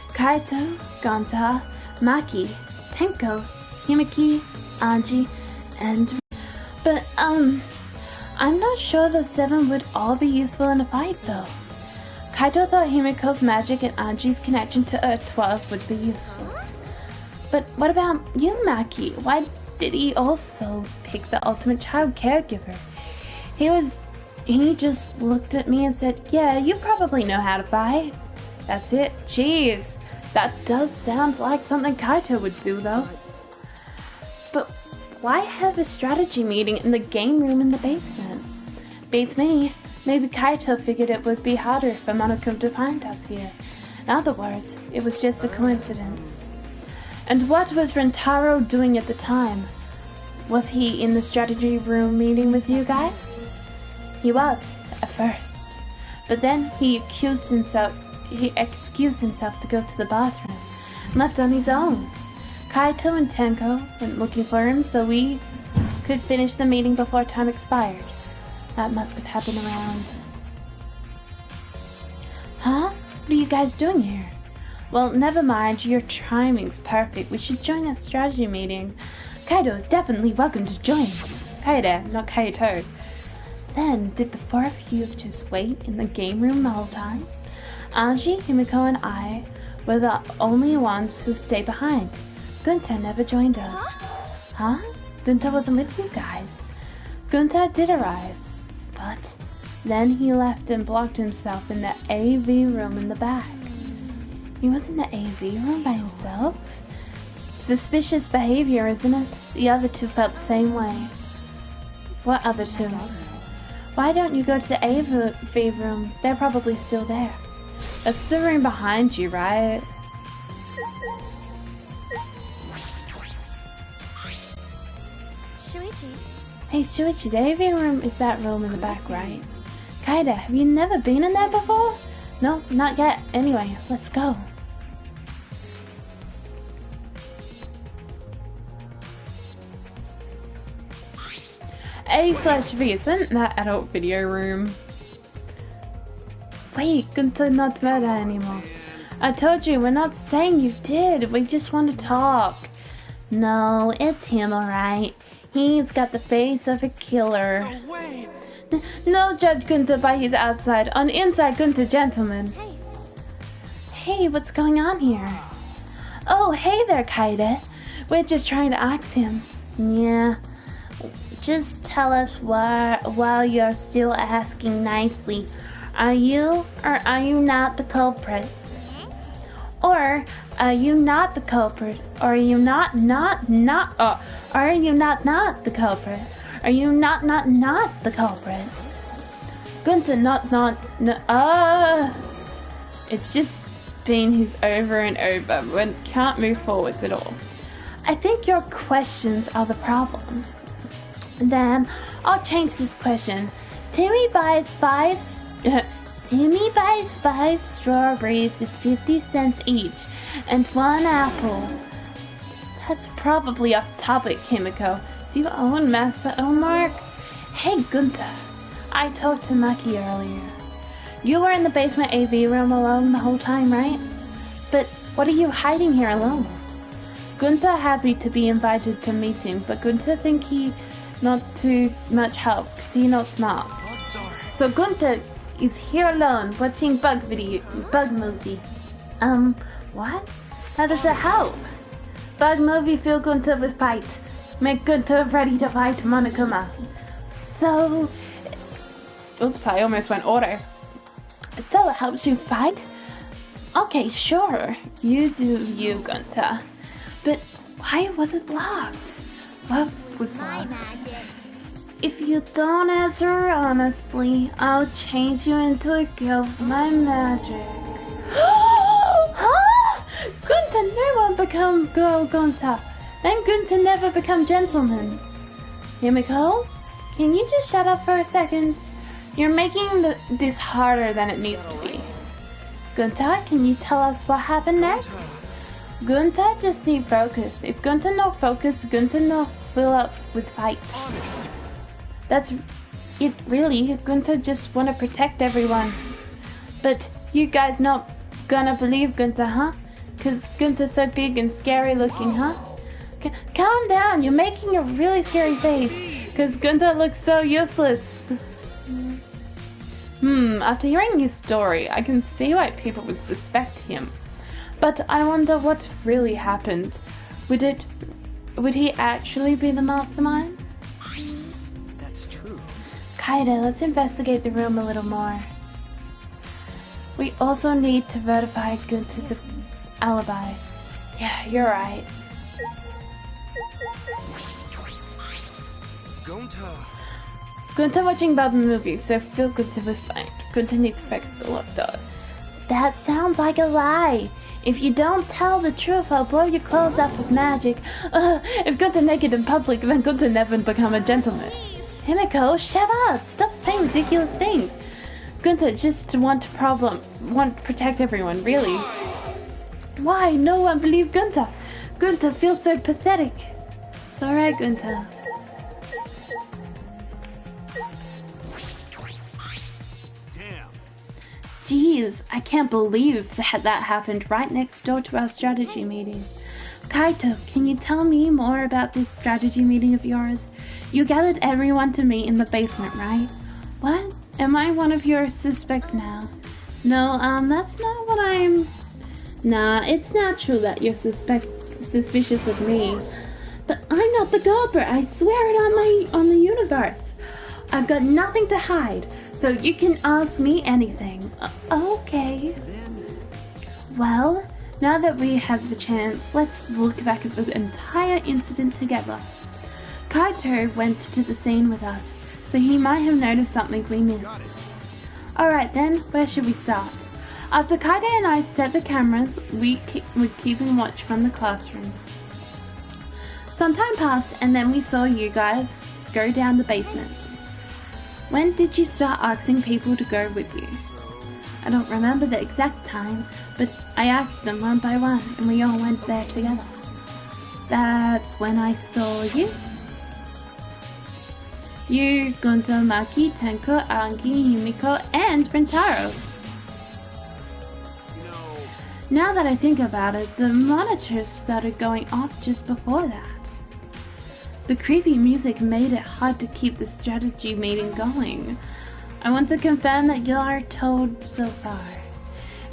Kaito, Gonta, Maki, Tenko, Himiki, Anji, and... But, I'm not sure those 7 would all be useful in a fight, though. Kaito thought Himiko's magic and Anji's connection to Earth 12 would be useful. But what about you, Maki? Why did he also pick the ultimate child caregiver? He just looked at me and said, yeah, you probably know how to fight. That's it. Jeez. That does sound like something Kaito would do, though. But why have a strategy meeting in the game room in the basement? Beats me. Maybe Kaito figured it would be harder for Monokuma to find us here. In other words, it was just a coincidence. And what was Rentaro doing at the time? Was he in the strategy room meeting with you guys? He was, at first. But then he excused himself to go to the bathroom, left on his own. Kaito and Tenko went looking for him so we could finish the meeting before time expired. That must have happened around... Huh? What are you guys doing here? Well, never mind, your timing's perfect. We should join that strategy meeting. Kaito is definitely welcome to join. Kaede, not Kaito. Then, did the four of you just wait in the game room the whole time? Anji, Himiko, and I were the only ones who stayed behind. Gunta never joined us. Huh? Gunta wasn't with you guys. Gunta did arrive, but then he left and blocked himself in the AV room in the back. He was in the AV room by himself? Suspicious behavior, isn't it? The other two felt the same way. What other two? Why don't you go to the AV room? They're probably still there. That's the room behind you, right? Shuichi. Hey Shuichi, the AV room is that room in the back, right? Kaida, have you never been in there before? No, not yet. Anyway, let's go. A/B, isn't that adult video room? Wait, Gunta not murder anymore. I told you, we're not saying you did. We just want to talk. No, it's him, alright. He's got the face of a killer. No way! No judge Gunta by his outside. On the inside, Gunta gentleman. Hey, what's going on here? Oh, hey there, Kaide. We're just trying to ask him. Yeah. Just tell us while you're still asking nicely. Are you or are you not the culprit? Or are you not the culprit? Or are you not are you not the culprit? Are you not the culprit? Gunta no. It's just been his over and over. We can't move forwards at all. I think your questions are the problem. Then I'll change this question. Timmy buys five strawberries with 50 cents each and 1 apple. That's probably off topic, Himiko. Do you own Masa Mark? Hey Gunta, I talked to Maki earlier. You were in the basement AV room alone the whole time, right? But what are you hiding here alone? Gunta happy to be invited to meeting, but Gunta think he not too much help, cause he not smart. I'm sorry. So Gunta is here alone watching bug movie. What? How does that help? Bug movie fill Gunta with fight. Make Gunta ready to fight Monokuma. So... Oops, I almost went auto. So it helps you fight? Okay, sure. You do you, Gunta. But why was it locked? What was locked? If you don't answer honestly, I'll change you into a girl with my magic. Huh? Gunta never become girl, Gunta. Then Gunta never become gentleman. Himiko, can you just shut up for a second? You're making this harder than it needs to be. Gunta, can you tell us what happened next? Gunta just need focus. If Gunta no focus, Gunta no fill up with fight. Honest. That's it really. Gunta just wanna protect everyone. But you guys not gonna believe Gunta, huh? Cause Gunta's so big and scary looking, huh? Calm down, you're making a really scary face. Cause Gunta looks so useless. After hearing his story, I can see why people would suspect him. But I wonder what really happened. Would he actually be the mastermind? That's true. Kaide, let's investigate the room a little more. We also need to verify Gunta's alibi. Yeah, you're right. Gunta watching Barbie movies, so feel Gunta was fine. Gunta needs to fix the lock door. That sounds like a lie. If you don't tell the truth, I'll blow your clothes off with magic. If Gunta naked in public, then Gunta never become a gentleman. Himiko, shut up! Stop saying ridiculous things. Gunta just want to protect everyone, really. Why? No one believe Gunta. Gunta feels so pathetic. It's alright, Gunta. Jeez, I can't believe that happened right next door to our strategy meeting. Kaito, can you tell me more about this strategy meeting of yours? You gathered everyone to meet in the basement, right? What? Am I one of your suspects now? No, that's not what I'm... Nah, it's natural that you're suspicious of me. But I'm not the Gobber, I swear it on the universe. I've got nothing to hide. So you can ask me anything. Okay. Well, now that we have the chance, let's look back at the entire incident together. Kaito went to the scene with us, so he might have noticed something we missed. Alright then, where should we start? After Kaito and I set the cameras, we were keeping watch from the classroom. Some time passed and then we saw you guys go down the basement. When did you start asking people to go with you? I don't remember the exact time, but I asked them one by one and we all went there together. That's when I saw you. You, Gunta, Maki, Tenko, Angi, Yumiko, and Rintaro. Now that I think about it, the monitors started going off just before that. The creepy music made it hard to keep the strategy meeting going. I want to confirm that you are told so far.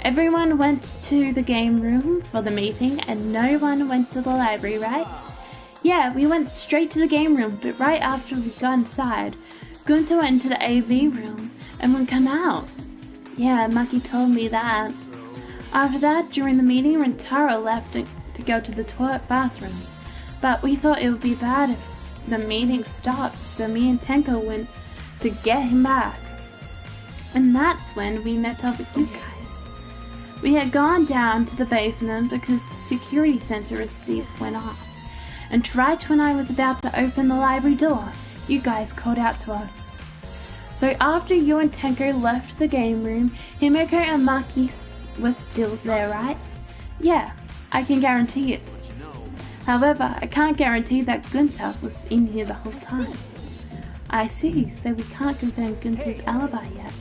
Everyone went to the game room for the meeting and no one went to the library, right? Yeah, we went straight to the game room, but right after we got inside, Gunta went into the AV room and wouldn't come out. Yeah, Maki told me that. After that, during the meeting, Rintaro left to go to the toilet bathroom. But we thought it would be bad if the meeting stopped, so me and Tenko went to get him back. And that's when we met up with you guys. We had gone down to the basement because the security sensor receiver went off. And right when I was about to open the library door, you guys called out to us. So after you and Tenko left the game room, Himiko and Maki were still there, right? Yeah, I can guarantee it. However, I can't guarantee that Gunta was in here the whole time. I see, so we can't confirm Gunta's alibi yet.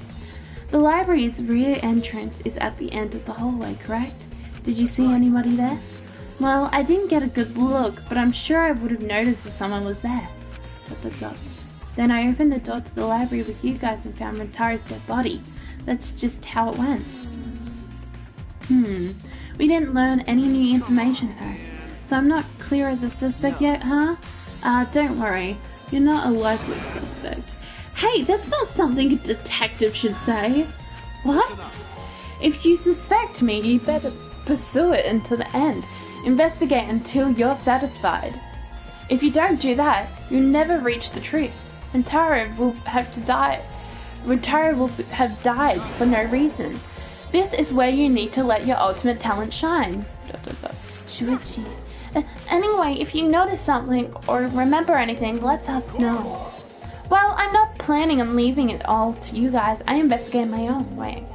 The library's rear entrance is at the end of the hallway, correct? Did you see anybody there? Well, I didn't get a good look, but I'm sure I would have noticed if someone was there. ... Then I opened the door to the library with you guys and found Rintaro's dead body. That's just how it went. We didn't learn any new information though. So I'm not clear as a suspect yet, huh? Don't worry. You're not a likely suspect. Hey, that's not something a detective should say. What? If you suspect me, you better pursue it until the end. Investigate until you're satisfied. If you don't do that, you'll never reach the truth. Rintaro will have to die. Rintaro will have died for no reason. This is where you need to let your ultimate talent shine. Shuichi. Anyway, if you notice something or remember anything, let us know. Well, I'm not planning on leaving it all to you guys. I investigate my own way.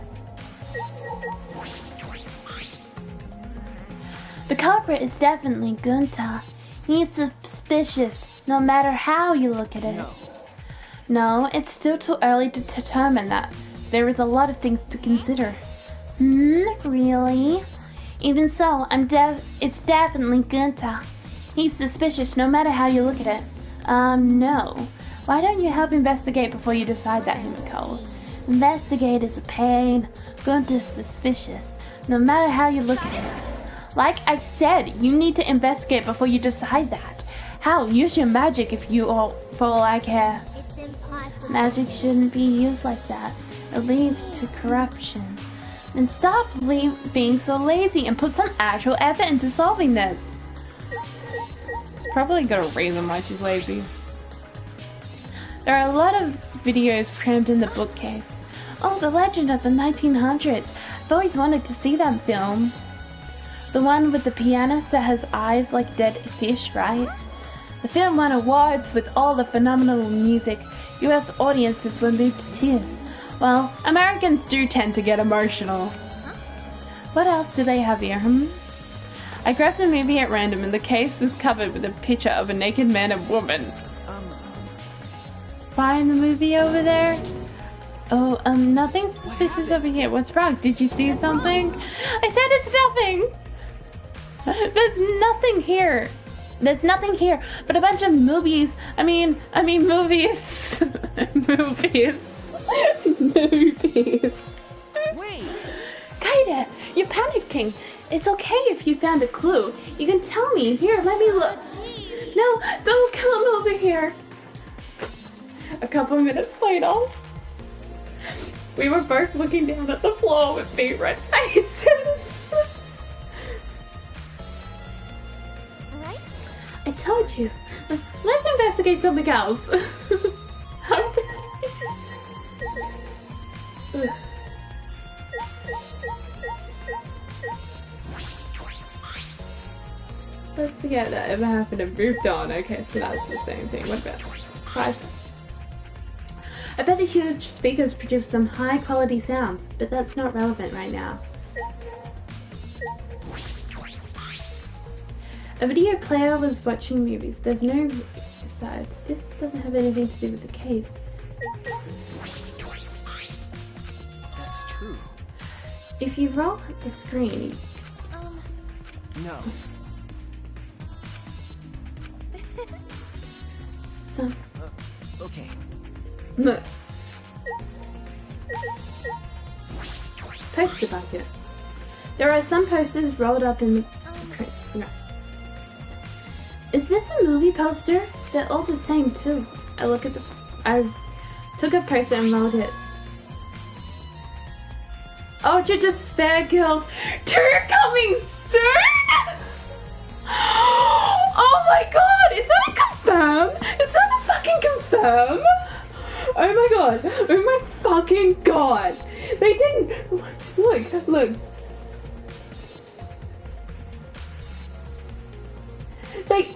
The culprit is definitely Gunta. He's suspicious, no matter how you look at it. No, it's still too early to determine that. There is a lot of things to consider. Really? Even so, it's definitely Gunta. He's suspicious no matter how you look at it. No. Why don't you help investigate before you decide that, Himiko? Investigate is a pain. Gunta's suspicious, no matter how you look at it. Like I said, you need to investigate before you decide that. How? Use your magic if you all, for all I care. It's impossible. Magic shouldn't be used like that. It leads to corruption. And stop being so lazy and put some actual effort into solving this. She's probably got a reason why she's lazy. There are a lot of videos crammed in the bookcase. Oh, The Legend of the 1900s. I've always wanted to see that film. The one with the pianist that has eyes like dead fish, right? The film won awards with all the phenomenal music. US audiences were moved to tears. Well, Americans do tend to get emotional. What else do they have here, I grabbed a movie at random and the case was covered with a picture of a naked man and woman. Find the movie over there? Oh, nothing suspicious over here. What's wrong? Did you see something? I said it's nothing! There's nothing here. There's nothing here but a bunch of movies. I mean movies. Movies. Movies. Wait! Kaida, you're panicking. It's okay if you found a clue. You can tell me. Here, let me look. No, don't come over here. A couple minutes later, we were both looking down at the floor with big red faces. Alright? I told you. Let's investigate something else. Let's forget that ever happened and moved on. Okay, so that's the same thing. What about 5? I bet the huge speakers produce some high quality sounds, but that's not relevant right now. A video player was watching movies. There's no side. This doesn't have anything to do with the case. That's true. If you roll the screen... No. Some... Okay. No. Poster bucket. There are some posters rolled up in the... No. Is this a movie poster? They're all the same too. I took a poster and rolled it. Ultra Despair Girls 2 coming soon? Oh my god! Is that a confirm? Is that a fucking confirm? Oh my god! Oh my fucking god! They didn't... Look. They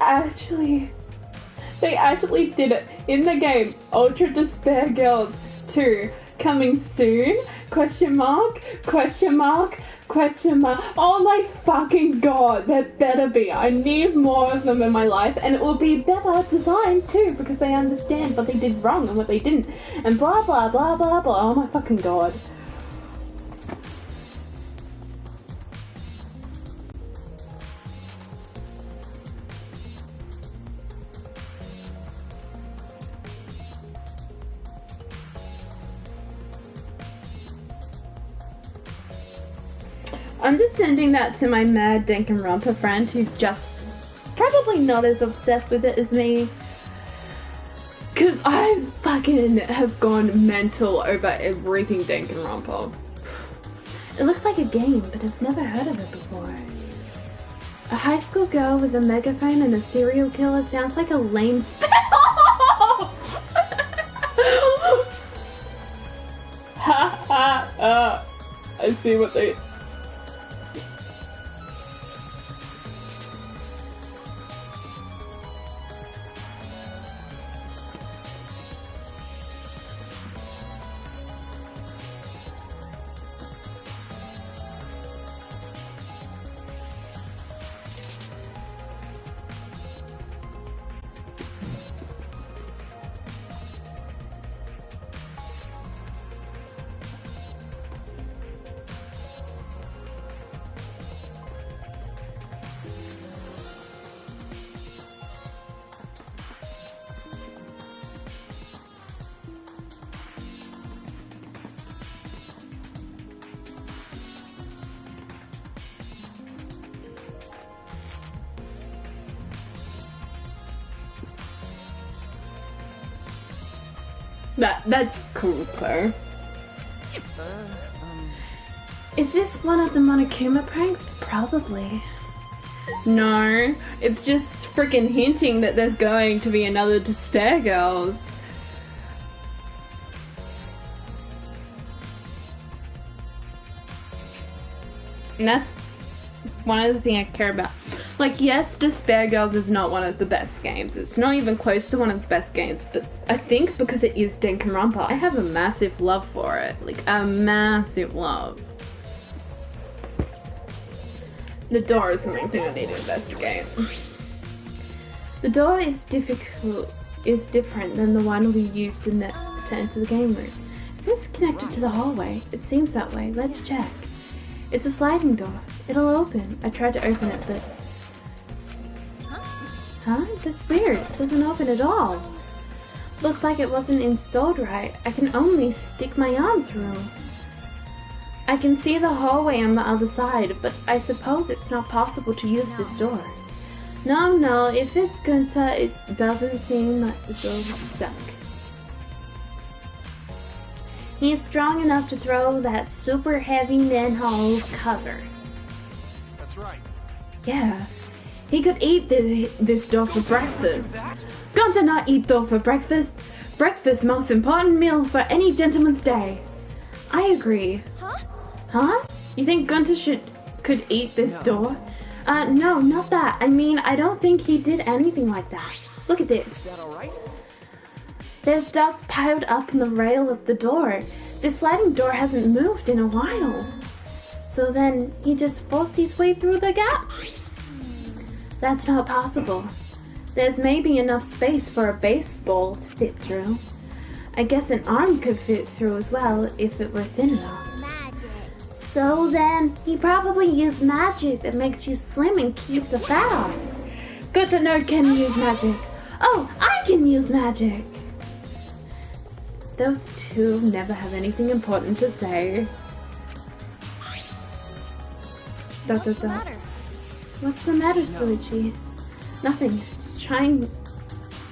actually did it in the game. Ultra Despair Girls 2 coming soon? Question mark? Question mark? Question mark? Oh my fucking god, there better be. I need more of them in my life, and it will be better designed too, because they understand what they did wrong and what they didn't, and blah blah blah blah blah. Oh my fucking god. I'm just sending that to my mad Danganronpa friend who's just probably not as obsessed with it as me. Cause I fucking have gone mental over everything Danganronpa. It looks like a game, but I've never heard of it before. A high school girl with a megaphone and a serial killer sounds like a lame spell. Ha ha! I see what they... That's cool, Claire. Is this one of the Monokuma pranks? Probably. No, it's just freaking hinting that there's going to be another Despair Girls. And that's one of the things I care about. Like, yes, Despair Girls is not one of the best games. It's not even close to one of the best games, but I think because it is Danganronpa, I have a massive love for it. Like, a massive love. The door is something I need to investigate. The door is different than the one we used to enter the game room. Is this connected to the hallway? It seems that way. Let's check. It's a sliding door. It'll open. I tried to open it, but... Huh? That's weird. It doesn't open at all. Looks like it wasn't installed right. I can only stick my arm through. I can see the hallway on the other side, but I suppose it's not possible to use this door. No, if it's Gunta, it doesn't seem like the door's stuck. He is strong enough to throw that super heavy manhole cover. That's right. Yeah, he could eat this door for breakfast. Gunta not eat door for breakfast. Breakfast most important meal for any gentleman's day. I agree. Huh? You think Gunta could eat this door? No, not that. I mean, I don't think he did anything like that. Look at this. Is that all right? There's dust piled up in the rail of the door. This sliding door hasn't moved in a while. So then he just forced his way through the gap? That's not possible. There's maybe enough space for a baseball to fit through. I guess an arm could fit through as well if it were thin enough. So then, he probably used magic that makes you slim and keep the fat off. Good to know can use magic. Oh, I can use magic! Those two never have anything important to say. What's the matter? What's the matter, Suichi? Nothing.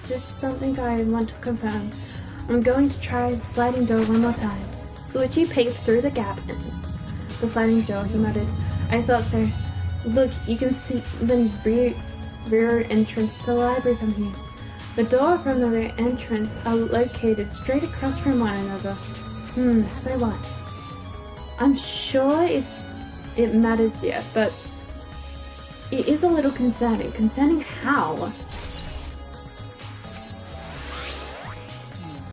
Just something I want to confirm. I'm going to try the sliding door one more time. Suichi paced through the gap in the sliding door. He muttered, I thought so. Look, you can see the rear entrance to the library from here. The door from the rear entrance are located straight across from one another. So what? I'm sure if it matters yet, but it is a little concerning. Concerning how?